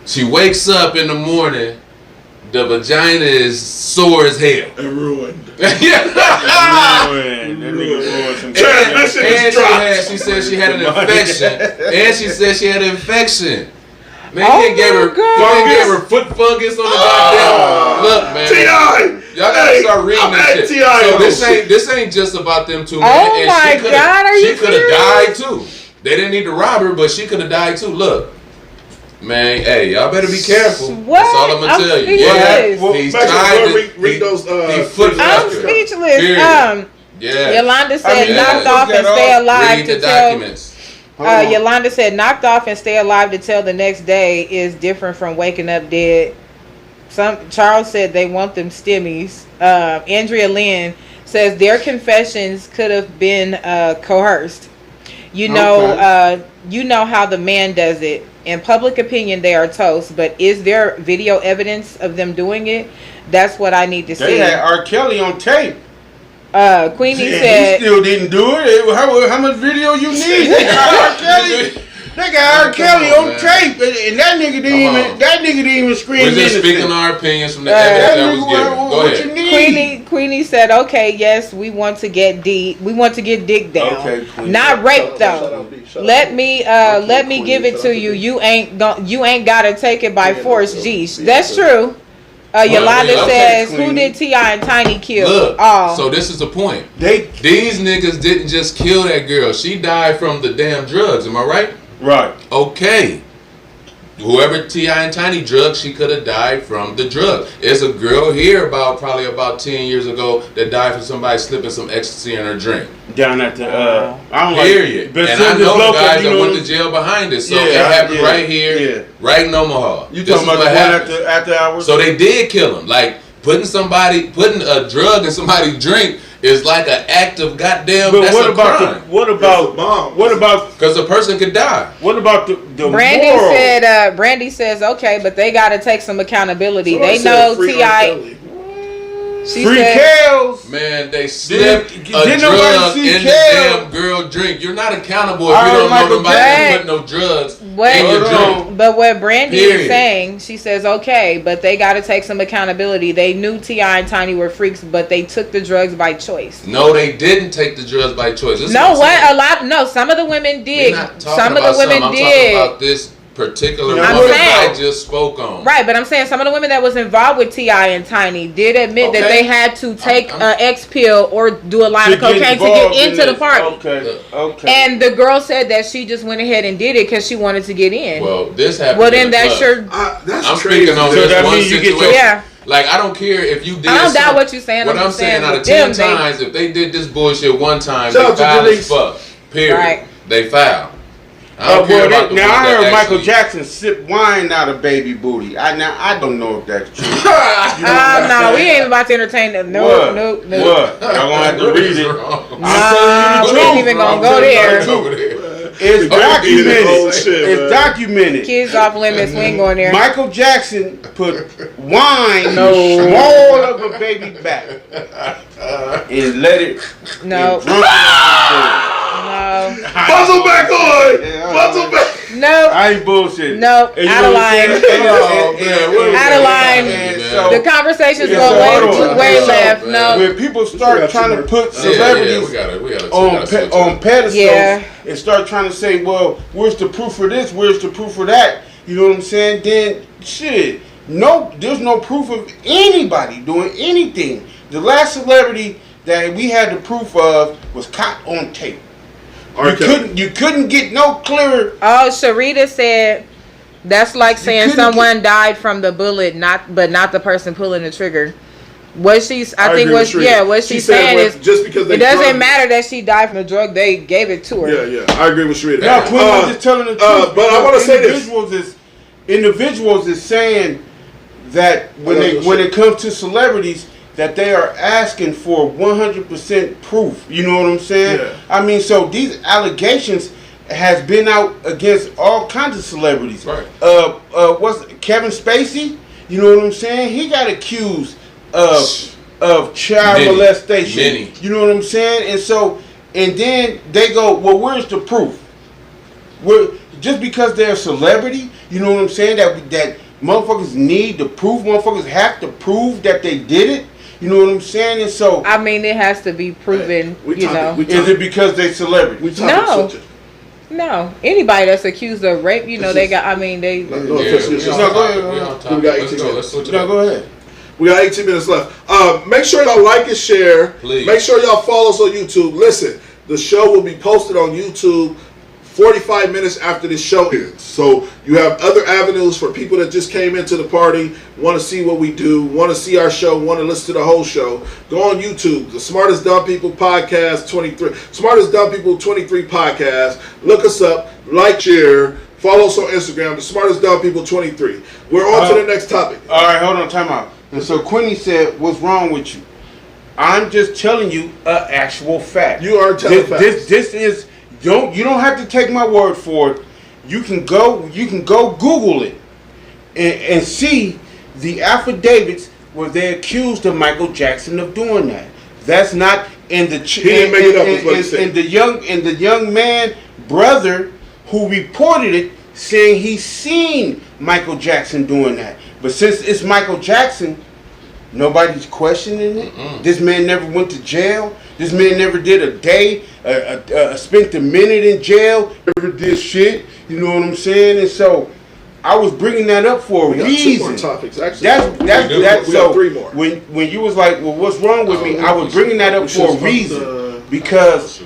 She wakes up in the morning. The vagina is sore as hell. And ruined. Yeah. Man, that nigga ruined some Transmission is dropped. She said she had an infection. And she said she had an infection. Man, Oh he gave her, my God. he gave her foot fungus on the goddamn. Look, man. T.I. Y'all gotta start reading I'm this at shit. T.I. So on this ain't just about them two. Oh Man. my God, are you She could have died serious? too. They didn't need to rob her, but she could have died too. Look, man, hey, y'all better be careful. What? That's all I'm gonna I'm tell you. speechless. Yeah, he's Maxwell, tied. read those, he foot I'm fucked her. speechless. Period. Yeah. Yolanda said I mean, knocked yeah. off and stay alive Read to the tell. documents. Yolanda said knocked off and stay alive to tell the next day is different from waking up dead. Charles said they want them stimmies. Andrea Lynn says their confessions could have been coerced. You know how the man does it. In public opinion, they are toast. But is there video evidence of them doing it? That's what I need to They see. had R. Kelly on tape. Queenie And said. he still didn't do it. How much video you need? They got R. Kelly. They got R. Kelly on, on man. tape, and that nigga didn't Come on. even scream We're just innocent. speaking our opinions from the That evidence that was nigga, given. Go what ahead. you need? Queenie said, "Okay, yes, we want to get deep. We want to get dick down, Okay, Queenie. not rape Shut though. up, B. Shut up, Let B. me Okay, let me Queenie, give it shut to up, you. B. You ain't gotta take it by Yeah, force, no, geez. no, That's no. true." Yolanda okay, says, "Who Queenie. did T.I. and Tiny kill?" Look, Oh, so this is the point. They These niggas didn't just kill that girl. She died from the damn drugs. Am I right? right. Okay. Whoever T.I. and Tiny drugged, she could have died from the drug. There's a girl here probably about 10 years ago that died from somebody slipping some ecstasy in her drink. Down at the I don't Period. like. And I know the guys that went to jail behind it. So it happened right here, right in Omaha. You This talking is about the what one happened. after hours? So they did kill him. Like putting a drug in somebody's drink is like an act of goddamn. But That's what a about crime. what It's a about bomb. what about Because the person could die. the Brandy moral? said. Brandy says, "Okay, but they gotta take some accountability. Somebody They said know free R. T.I." Kelly. She Free said, Kales. Man, they slipped a didn't drug nobody see in the Kale? damn girl drink. You're not accountable if All you right, don't know Michael nobody Jackson. put no drugs What? in your Hold drink. on. But what Brandy is Period. saying, she says, okay, but they got to take some accountability. They knew T.I. and Tiny were freaks, but they took the drugs by choice. No, they didn't take the drugs by choice. This is No, I'm what? saying. A lot. No, some of the women We're did. not talking Some of about the women I'm did. talking about this particular I'm woman saying. I just spoke on. Right, but I'm saying some of the women that was involved with T.I. and Tiny did admit that Okay. they had to take I'm- an X pill or do a line To of cocaine to involved get in into the this. party. Okay. Okay. And the girl said that she just went ahead and did it because she wanted to get in. Well, this happened. Well, in then the that's club. your. That's I'm crazy. speaking on So this that one means you get your- situation. Yeah. Like I don't care if you did. I don't doubt something. what you're saying. What I'm I'm just saying, saying out of with 10 them, they- times, if they did this bullshit one time, Shout out they to foul as Denise. fuck. Period. Right. They foul. I don't care Well, about the now ones I that heard Michael actually- Jackson sip wine out of baby booty. I don't know if that's true. No, we ain't even about to entertain them. No, What? no, no. What? I'm gonna have to What read is it. wrong? Nah, I'm we telling ain't you the even truth. gonna I'm go telling you there. the truth. Over there. It's documented. Oh, shit, It's man. documented. Kids off limits. We ain't going there. Michael Jackson put wine No. in the small of a baby back and let it No, and drunk it on no, Muzzle back on! Yeah, Muzzle back! no. I ain't bullshit. No, And you out know of what I'm line. saying? Oh, man, what is Out of that? line. Man, So- The conversation's Yeah, going so way, hold on. way So, left. man. No, When people start trying to put Yeah, celebrities we gotta on switch on up. pedestals Yeah. and start trying to say, well, where's the proof for this? Where's the proof for that? You know what I'm saying? Then shit, no, there's no proof of anybody doing anything. The last celebrity that we had the proof of was caught on tape. You couldn't get no clearer. oh, Sharita said that's like saying couldn't someone died from the bullet, not the person pulling the trigger. What she's, I think agree what, with yeah, Sharita. what She she's said saying what- is just because they it doesn't drugged- matter that she died from the drug. They gave it to her. Yeah, I agree with Sharita. No, Quinn, I'm just telling the truth. but I want to say this. Individuals is saying that when it comes to celebrities, that they are asking for 100% proof. You know what I'm saying? Yeah. I mean, so these allegations has been out against all kinds of celebrities. Right. What's Kevin Spacey? You know what I'm saying? He got accused of child Many. molestation. Many. You know what I'm saying? And then they go, well, where's the proof? Just because they're a celebrity, you know what I'm saying? That motherfuckers need the proof. Motherfuckers have to prove that they did it. You know what I'm saying? And so, I mean, it has to be proven. is it because they celebrities? No. No, anybody that's accused of rape, they got. I mean, they. No, Yeah, official. we It's on not topic, going. we on We topic. got Let's 18 go. minutes. Let's switch it No, up. go ahead. We got 18 minutes left. Make sure y'all like and share. Please. Make sure y'all follow us on YouTube. Listen, the show will be posted on YouTube 45 minutes after this show ends. So you have other avenues for people that just came into the party, want to see what we do, want to see our show, want to listen to the whole show. Go on YouTube, the Smartest Dumb People Podcast 23. Smartest Dumb People 23 Podcast. Look us up, like, share. Follow us on Instagram, the Smartest Dumb People 23. We're on to the next topic. All right, hold on, time out. And so Quinny said, "What's wrong with you?" I'm just telling you an actual fact. You are telling facts. This is you don't have to take my word for it. You can go Google it and see the affidavits where they accused of Michael Jackson of doing that. That's not in the He didn't make it up, is what he said. and the young man brother who reported it saying he's seen Michael Jackson doing that. But since it's Michael Jackson, nobody's questioning it. This man never went to jail. This man never did a day, spent a minute in jail, never did shit. You know what I'm saying? And so I was bringing that up for a We got reason. 2 more topics, actually. That's We so. got 3 more. When you was like, well, what's wrong with me? I was bringing that up We for a should fuck reason the- because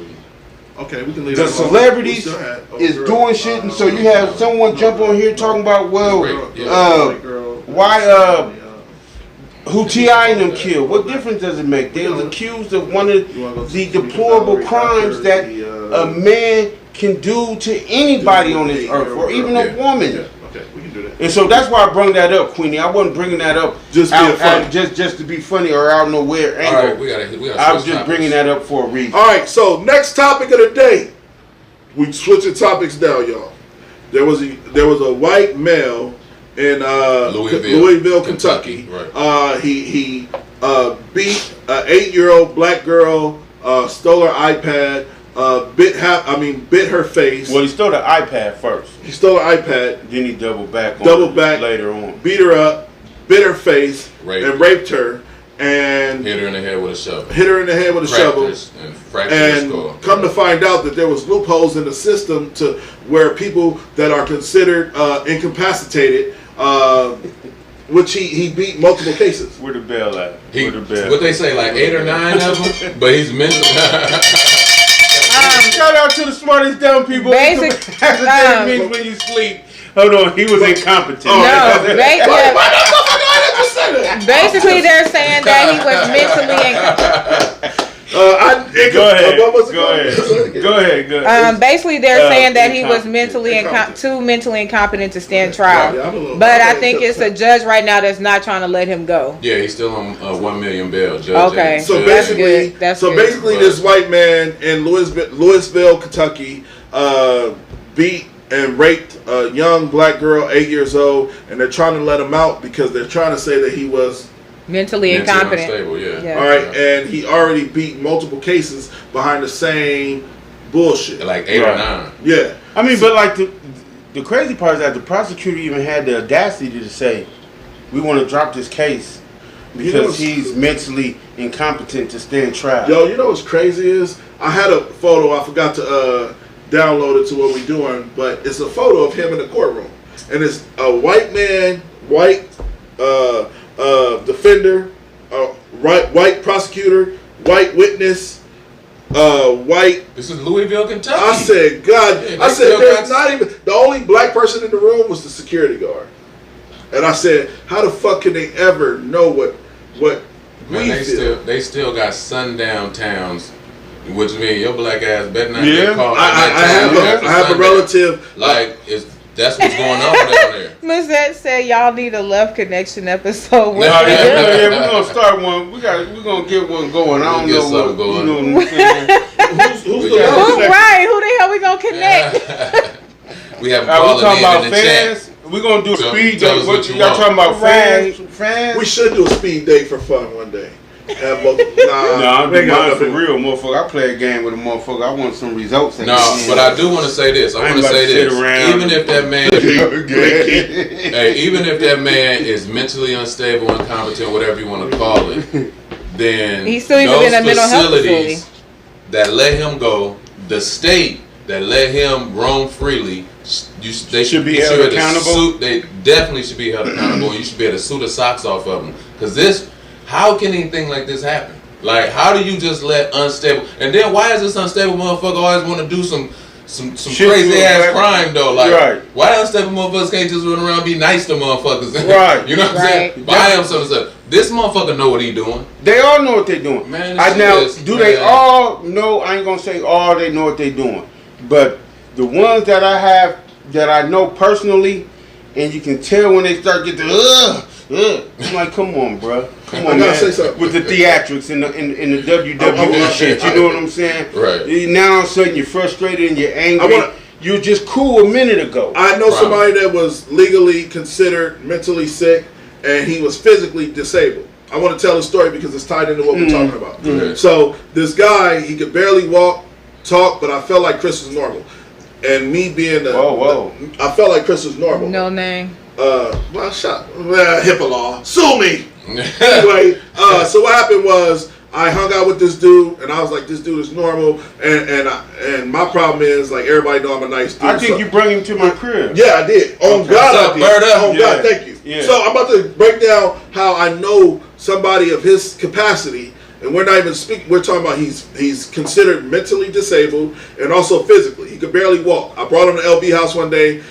Okay, we can leave the that alone. celebrities We still had- is girl. doing shit, and so you have someone jump on here talking about, well, why who T.I. and them killed? What difference does it make? They was accused of one of the deplorable crimes that a man can do to anybody on this earth, or even a woman. Okay, we can do that. And so that's why I brought that up, Queenie. I wasn't bringing that up Just being funny. just to be funny or out nowhere All angle. right, we gotta I was switch just topics. bringing that up for a reason. All right, so next topic of the day. We switching topics now, y'all. There was a white male in Louisville, Kentucky. Right. He beat an 8-year-old black girl, stole her iPad, bit her face. Well, he stole the iPad first. He stole her iPad, Then he doubled back later on. beat her up, bit her face, Raped and raped her, and Hit her in the head with a shovel. shovel. And fractured her And skull. come to find out that there was loopholes in the system to where people that are considered incapacitated, which he beat multiple cases. Where the bell at? He, Where the bell? what they say, like 8 or 9 of them, but he's mental. Shout out to the smartest dumb people. Basic- That's what that means when you sleep. Hold on, he was incompetent. Basically, they're saying that he was mentally incompetent. Go ahead. Basically, they're saying that he was incompetent. too mentally incompetent to stand trial. Yeah, I'm a little- But I think it's a judge right now that's not trying to let him go. Yeah, he's still on $1 million bail. Judge. Okay. So Judge- basically, good. That's good. this white man in Louisville, Kentucky, beat and raped a young black girl, 8 years old, and they're trying to let him out because they're trying to say that he was Mentally incompetent. unstable, yeah. all right, and he already beat multiple cases behind the same bullshit. Like 8 or 9. Yeah, I mean, but like the crazy part is that the prosecutor even had the audacity to say, "We want to drop this case because he's mentally incompetent to stand trial." yo, you know what's crazy is I had a photo. I forgot to download it to what we're doing, but it's a photo of him in the courtroom, and it's a white man, white defender, white prosecutor, white witness, white. This is Louisville, Kentucky. I said, God, Yeah, I they said, still there's got- not even the only black person in the room was the security guard, and I said, how the fuck can they ever know what Man, we feel? they still got sundown towns, which means your black ass better not Yeah. get caught. I have a relative. Like that's what's going on down there. Ms. Ed said y'all need a Love Connection episode. No, Yeah, we're gonna start one. We're gonna get one going. I don't We'll get know something going. You know what I'm saying? Who's We the got- love Who, connection? right? Who the the hell we gonna connect? We have We talking calling about in the chat. fans. We gonna do a Tell- speed tell date. us What what you y'all want. talking about? Right. Fans. We should do a speed date for fun one day. Have both. No, I'm we ain't doing got mine for nothing. real, motherfucker. I play a game with a motherfucker. I want some results. No, but I do want to say this. I I want ain't to about say to sit this. around Even if that man, man. hey, even if that man is mentally unstable, incompetent, whatever you want to call it, then He still needs to be in a mental health facility. that let him go, the state that let him roam freely, they Should be you held able to accountable? They definitely should be held accountable, and you should be able to sue the socks off of them. Because this, how can anything like this happen? Like, how do you just let unstable? And then why is this unstable motherfucker always want to do some Shit crazy to ass him, crime though? Like, right. why unstable motherfuckers can't just run around and be nice to motherfuckers? Right. You know what I'm saying? Right. Buy him some stuff. This motherfucker know what he doing. They all know what they doing. Man, Now, this do is- they man. all know? I ain't gonna say all they know what they doing, but the ones that I have that I know personally, and you can tell when they start getting I'm like, come on, bro, come I on, gotta man. say something. With the theatrics and the WWE shit, you know what I'm saying? Right. Now all of a sudden you're frustrated and you're angry. I wanna- You were just cool a minute ago. I know Right. somebody that was legally considered mentally sick, and he was physically disabled. I want to tell the story because it's tied into what we're talking about. Okay. So this guy, he could barely walk, talk, but I felt like Chris was normal. And me being the, Whoa. I felt like Chris was normal. No name. Well, HIPAA law, sue me. Anyway, so what happened was I hung out with this dude, and I was like, this dude is normal, and my problem is like everybody know I'm a nice dude. I think so- you bring him to my crib. Yeah, I did. On Okay. God, What's up, I did. Bird up? On Yeah. God, thank you. Yeah. So I'm about to break down how I know somebody of his capacity, and we're not even speaking. We're talking about he's considered mentally disabled and also physically. He could barely walk. I brought him to LB house one day.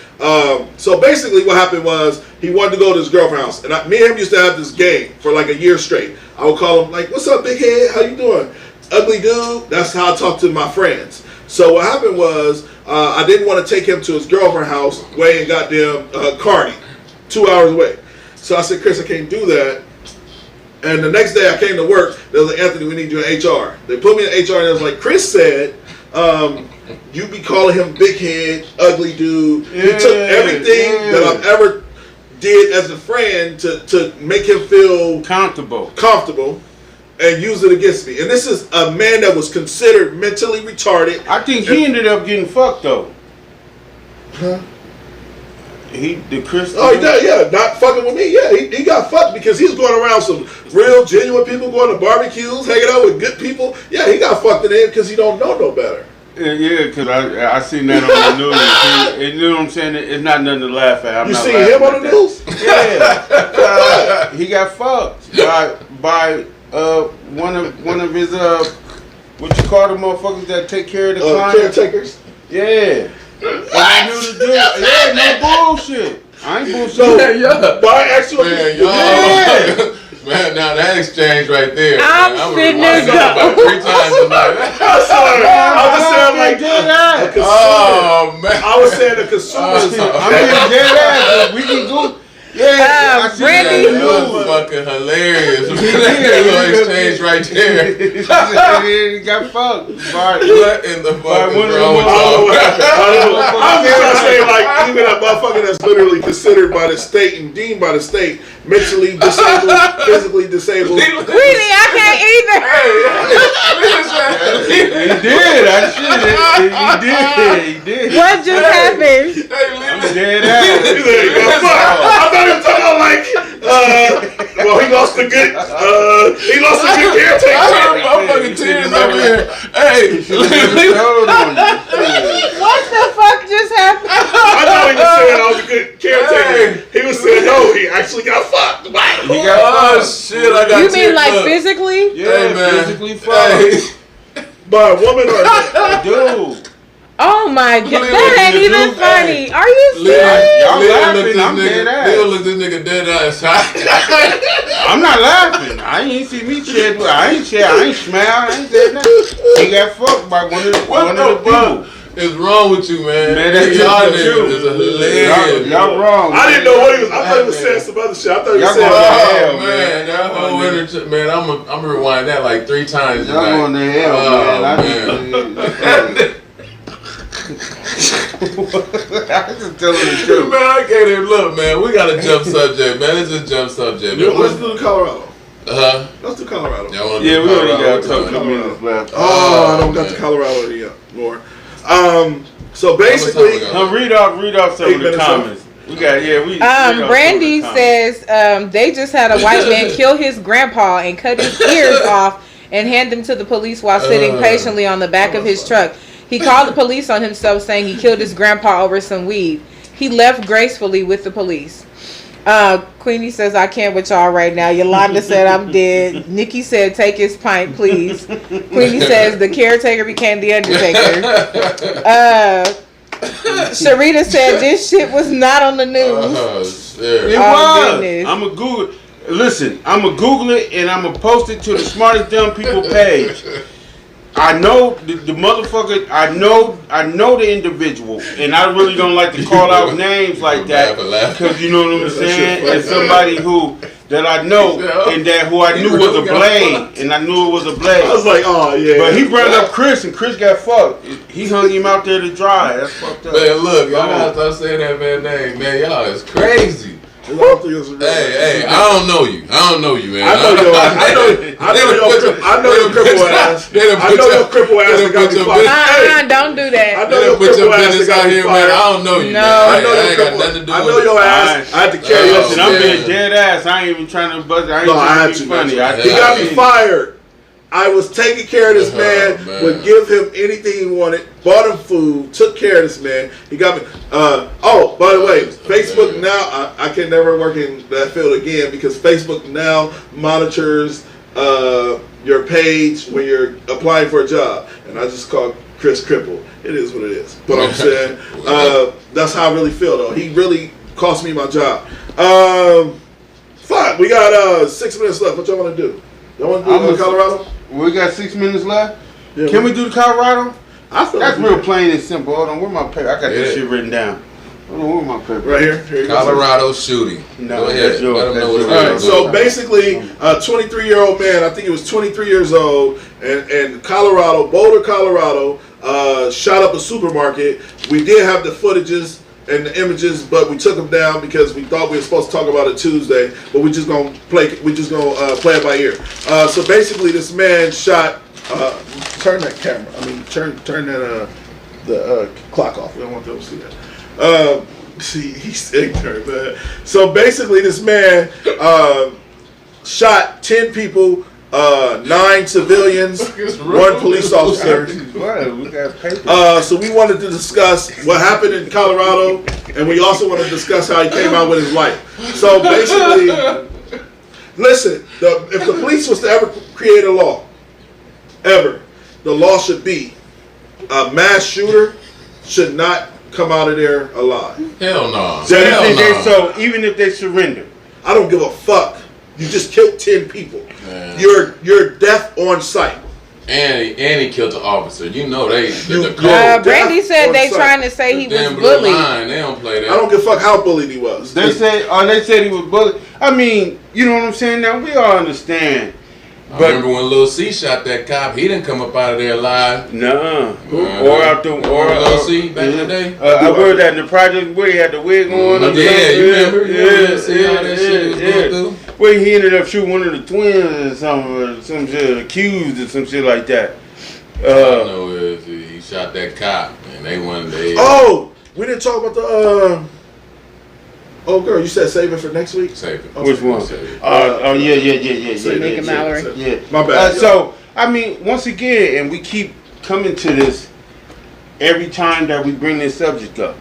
So basically, what happened was he wanted to go to his girlfriend's house, and me and him used to have this game for like a year straight. I would call him like, "What's up, big head? How you doing, ugly dude?" That's how I talk to my friends. So what happened was I didn't want to take him to his girlfriend's house way in goddamn Kearney, 2 hours away. So I said, Chris, I can't do that. And the next day I came to work. They was like, Anthony, we need you in HR. They put me in HR, and it was like, Chris said, you be calling him big head, ugly dude. He took everything that I've ever did as a friend to make him feel comfortable and use it against me. And this is a man that was considered mentally retarded. I think he ended up getting fucked though. Huh? The Chris. Oh, yeah, not fucking with me. Yeah, he got fucked because he was going around some real, genuine people, going to barbecues, hanging out with good people. Yeah, he got fucked in the end because he don't know no better. Yeah, because I seen that on the news. You know what I'm saying? It's not nothing to laugh at. I'm You not seen laughing him on at the that. news? Yeah, he got fucked by one of his what you call the motherfuckers that take care of the client? Caretakers. Yeah. And I knew the dude. Yeah, no bullshit. I ain't bullshit. So, Yeah. but I asked you Man, y'all. Yeah. Man, now that exchange right there. I'm man, sitting rewinding there that about 3 times tonight. I'm sorry. I was saying like a consumer. Oh man. I was saying the consumers. I'm being dead ass. We can go. Yeah, I seen that Brandy. in the That was news. fucking hilarious. That little exchange right there. He got fucked. What in the fuck one is of wrong with them I don't know what y'all? happened. I don't know. I was just trying to say, like, even a motherfucker that's literally considered by the state and deemed by the state mentally disabled, physically disabled. Queenie, I can't either. He did. I shit. He did. What just happened? I'm dead ass. He's like, "Oh, fuck." I thought he was talking about like, well, he lost a good caretaker. I'm fucking tears over here. Hey, Hold on. What the fuck just happened? I thought he was saying I was a good caretaker. He was saying no, he actually got fucked. He Wow. got oh fucked. shit, I got You mean teared like up. physically? Yeah, Hey, man. physically fucked. Hey. By a woman or a man? Dude. Oh my god, Leo that ain't is a even dude. funny. Are you Leo, serious? Y'all Leo laughing, looked this I'm dead nigga. ass. Leo looked this nigga dead ass. I'm not laughing. I ain't see me shed. I ain't smile. I ain't said nothing. He got fucked by one of the people. is wrong with you, man? Man, that's y'all just niggas you. is hilarious. Y'all wrong. I didn't know what he was. I thought he was saying some other shit. I thought he was Y'all saying. going to Like, hell, Oh man, that whole energy, man. I'm gonna rewind that like 3 times Y'all tonight. going to hell, Oh, man. man. just telling the truth. Man, I can't even look, man. We got to jump subject, man. Let's just jump subject, man. Let's do the Colorado. Uh-huh. Let's do Colorado. Y'all wanna Yeah, do we already Colorado? got a couple of minutes left. Oh, I don't got man. the Colorado anymore. So basically, How much time we Read off some 8 of the minutes comments. We got read off some of Brandy the comments. says they just had a white man kill his grandpa and cut his ears off and hand them to the police while sitting patiently on the back of his truck. He called the police on himself, saying he killed his grandpa over some weed. He left gracefully with the police. Queenie says, I can't with y'all right now. Yolanda said, I'm dead. Nikki said, take his pint, please. Queenie says, the caretaker became the undertaker. Sharita said, this shit was not on the news. Oh, shit. It Oh, was. goodness. I'm a Google. Listen, I'm gonna Google it and I'm gonna post it to the Smartest Dumb People page. I know the motherfucker. I know the individual, and I really don't like to call out names like that because you know what I'm saying. It's somebody that I know and that who I knew was a blade, and I knew it was a blade. I was like, oh yeah. But he brought up Chris, and Chris got fucked. He hung him out there to dry. That's fucked up. Man, look, y'all gotta stop saying that man name. Man, y'all is crazy. Hey, I don't know you. I don't know you, man. I know your ass. I know your cripple ass. I know your cripple ass. That got me fucked. Don't do that. I know They your put your cripple ass. business That got out me here, man. fired. I don't know you, No. man. I know I your ain't got cripple. nothing to do I with know it. your ass. I had to carry Oh, you. Listen, I'm being dead ass. I ain't even trying to buzz. I ain't No, I trying had to be to. funny. He got me fired. I was taking care of this Oh, man, man. would give him anything he wanted, bought him food, took care of this man. He got me. Oh, by the way, Facebook now, I can never work in that field again because Facebook now monitors your page when you're applying for a job. And I just called Chris Cripple. It is what it is. But I'm saying, that's how I really feel though. He really cost me my job. Fine, we got 6 minutes left. What y'all want to do? Y'all want to do Colorado? We got 6 minutes left. Yeah, Can we do the Colorado? I feel That's like real plain and simple. Hold on, where my paper? I got Yeah. this shit written down. Hold on, where my paper? right here. Here you go. Colorado shooting. No, Go ahead. that's yours. Let them know That's what's yours. All right, so Right. basically, a 23-year-old man, I think he was 23 years old, and Colorado, Boulder, Colorado, shot up a supermarket. We did have the footages and the images, but we took them down because we thought we were supposed to talk about it Tuesday. But we just gonna play. We just gonna play it by ear. So basically, this man shot. Turn that camera. I mean, turn that the clock off. We don't want them to see that. See, he's ignorant, man. So basically, this man shot 10 people, 9 civilians, 1 police officer. What? We got paper. So we wanted to discuss what happened in Colorado, and we also want to discuss how he came out with his life. So basically, listen, if the police was to ever create a law, the law should be a mass shooter should not come out of there alive. Hell no. So Hell no. even if they surrender, I don't give a fuck. You just killed 10 people. Man. You're death on sight. And he killed the officer. You know the Yeah. code. Brandy Death said on they sight. trying to say he was Damn blue bullied. line. They don't play that. I don't give a fuck how bullied he was. they said he was bullied. I mean, you know what I'm saying? Now we all understand. I remember when Lil C shot that cop. He didn't come up out of there alive. Nuh-uh. Or out the Lil C back in the day. I heard that in the project where he had the wig on. Yeah, you remember? You remember Yeah, see all that shit he was going through? Where he ended up shooting one of the twins or some shit, accused or some shit like that. All I know is he shot that cop, and they wanted to. Oh, we didn't talk about the. Oh, girl, you said save it for next week. Save it. Which one? Save it. Save Nick and Mallory. Yeah. My bad. So, I mean, once again, and we keep coming to this every time that we bring this subject up,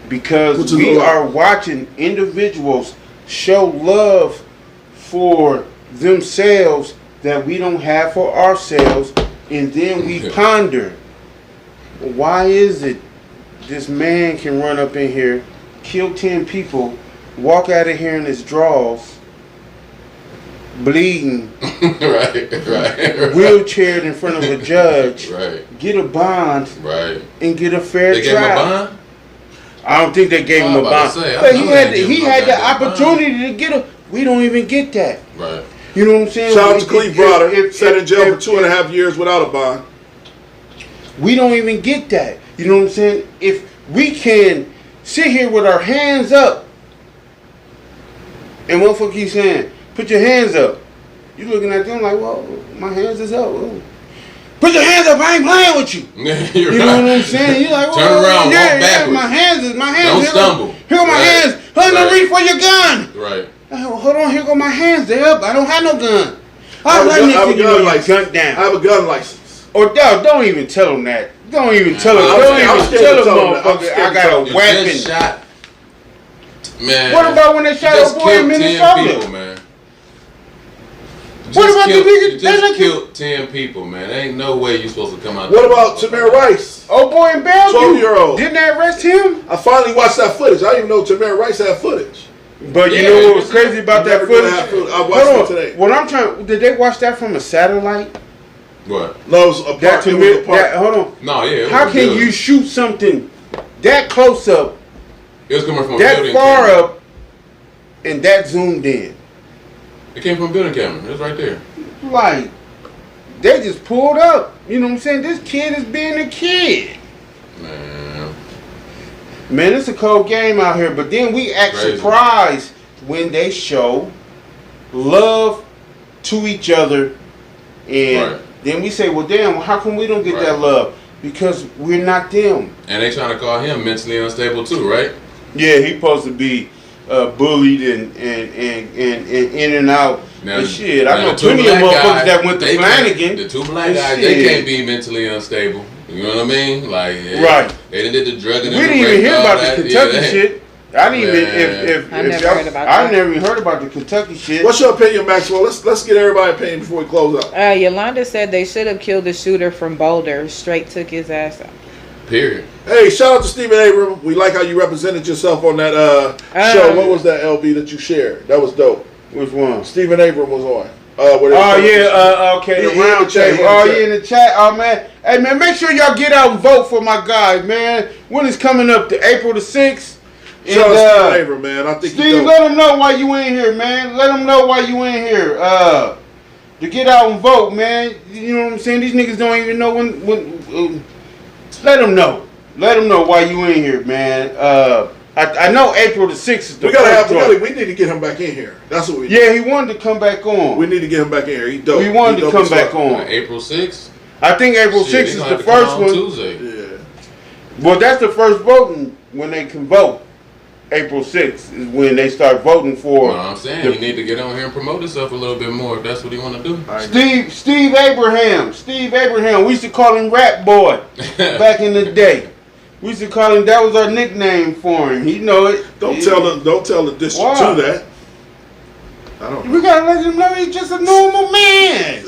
because Which is we a lot. are watching individuals show love for themselves that we don't have for ourselves, and then we ponder, why is it this man can run up in here, kill 10 people, walk out of here in his drawers, bleeding, right. wheelchaired in front of a judge, Right. get a bond, Right. and get a fair They gave him a trial. bond? I don't think they gave I him a was about bond, to say, I but know he they had didn't give he him no had the goddamn bond. opportunity to get a. We don't even get that. Right. You know what I'm saying? Shout out to If- Cleve if- Broder. if- Sat in jail if- for 2.5 years without a bond. We don't even get that. You know what I'm saying? If we can sit here with our hands up, and motherfucker keep saying, "Put your hands up." You looking at them like, "Well, my hands is up." Well, put your hands up. I ain't playing with you. You're You know what I'm saying? You like, Turn around, walk backwards. My hands. Don't Here stumble. Here go my Right. hands. Hold on, Right. reach for your gun. Right. Hold on, here go my hands. They up. I don't have no gun. I have a Let gun- me I have a get you gun your license. gun I down. have a gun license. Or don't even tell them that. Don't even tell them. I'm Don't scared- even I'm scared tell to them, tell them that. I'm motherfucker. scared I to got tell a You weapon. just shot. Man. What about when they shot just a boy in killed 10 Minnesota? people, man. What about the killed, niggas- You they just looking- killed 10 people, man. There ain't no way you supposed to come out. What there. about Tamir Rice? Oh boy in Bellevue. 12-year-old. Didn't they arrest him? I finally watched that footage. I didn't even know Tamir Rice had footage. But you Yeah, know what you was see- crazy about I that never knew footage? that footage. I watched Hold it on. today. What I'm trying, did they watch that from a satellite? What? No, it was a That park. to It me, was a park. that, hold on. No, yeah. it How was can good. you shoot something that close up, It was coming from a that building far camera. up, and that zoomed in? It came from a building camera. It was right there. Like, they just pulled up. You know what I'm saying? This kid is being a kid. Man. Man, it's a cold game out here. But then we act Crazy. surprised when they show love to each other. And Right. then we say, well, damn, how come we don't get Right. that love? Because we're not them. And they trying to call him mentally unstable too, right? Yeah, he supposed to be bullied and in and out. And shit, I now know the two plenty of black motherfuckers guys, that went to they Flanagan. can't- The two black And guys, shit. they can't be mentally unstable. You know what I mean? Like, yeah, Right. They done did the drugging. We and didn't the even rape hear and about all the that. Kentucky Yeah, they- shit. I didn't even Man. if I never y'all- heard about I that. never even heard about the Kentucky shit. What's your opinion, Maxwell? Let's get everybody's opinion before we close out. Yolanda said they should have killed the shooter from Boulder. Straight took his ass out. Period. Hey, shout out to Stephen Abram. We like how you represented yourself on that show. What was that, LB, that you shared? That was dope. Which one? Stephen Abram was on. Oh yeah, okay, the He in round the chat, table. he in the Oh chat. yeah, in the chat. Oh man, hey man, make sure y'all get out and vote for my guys, man. When it's coming up to April the 6th. Shout out to Stephen Abram, man. I think Steve, he's dope. let them know why you in here, man. Let them know why you in here. To get out and vote, man. You know what I'm saying? These niggas don't even know when let them know. Let them know why you in here, man. I know April the 6th is the first joint. We need to get him back in here. That's what we need. Yeah, he wanted to come back on. We need to get him back in here. He dope. We wanted He to dope come as back fuck. on. April 6th. I think April Shit, 6th he is gonna the have to come first on one. Tuesday. Yeah. Well, that's the first voting when they can vote. April 6th is when they start voting for Well, I'm saying the- you need to get on here and promote yourself a little bit more if that's what you want to do. Steve Abraham. Steve Abraham. We used to call him Rap Boy back in the day. We used to call him. That was our nickname for him. He know it. Don't tell the district Why? to that. I don't know. We gotta let him know he's just a normal man.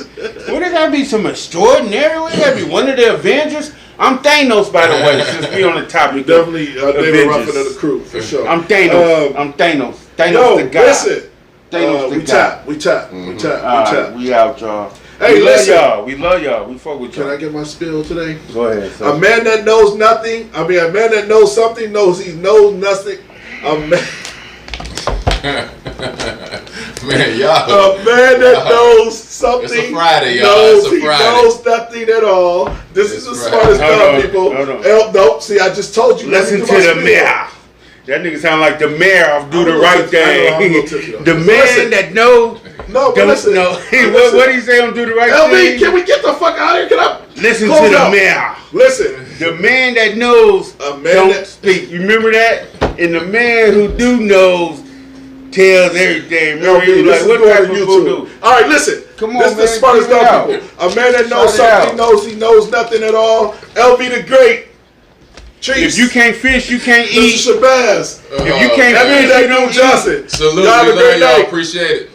Well, there gotta be some extraordinary. We gotta be one of the Avengers. I'm Thanos, by the way. Since we on the topic, Definitely David Avengers. Ruffin of the crew for sure. I'm Thanos. Um, I'm Thanos. Thanos Yo, the guy. listen. Thanos the We guy. tap. We tap. Mm-hmm. We tap. All We right, tap. we out, y'all. Hey, we listen. love y'all. We love y'all. We fuck with Can y'all. I get my spill today? Go ahead. A man that knows nothing. I mean, a man that knows something knows he knows nothing. A man y'all. that knows something. It's a Friday, y'all. Knows It's a he Friday. knows nothing at all. This is It's the Friday. smartest Hold dumb on, people. hold on. Nope. See, I just told you. Listen Let to me do the my spiel. mayor. That nigga sound like the mayor of Do I'm the a Right little tipsy. I know I'm a little tipsy, Thing. though. The man Listen. that knows. No, but Don't listen. know. What he say on Do the Right LB, Thing? can we get the fuck out of here? Can I Listen close to the out? mayor. Listen. The man that knows A man don't that- speak. You remember that? And the man who do knows tells everything. Remember, LB, he was this like, is what going type to of YouTube. voodoo? All right, listen. Come on, this is the man, smartest get it dumb out. people. A man that knows Shout it something out. knows he knows nothing at all. LB the Great. Chiefs. If you can't fish, you can't eat. Mr. Shabazz. If you can't Every fish, day, you don't eat. Johnson. Salute. Y'all have We a great love y'all. night. Appreciate it.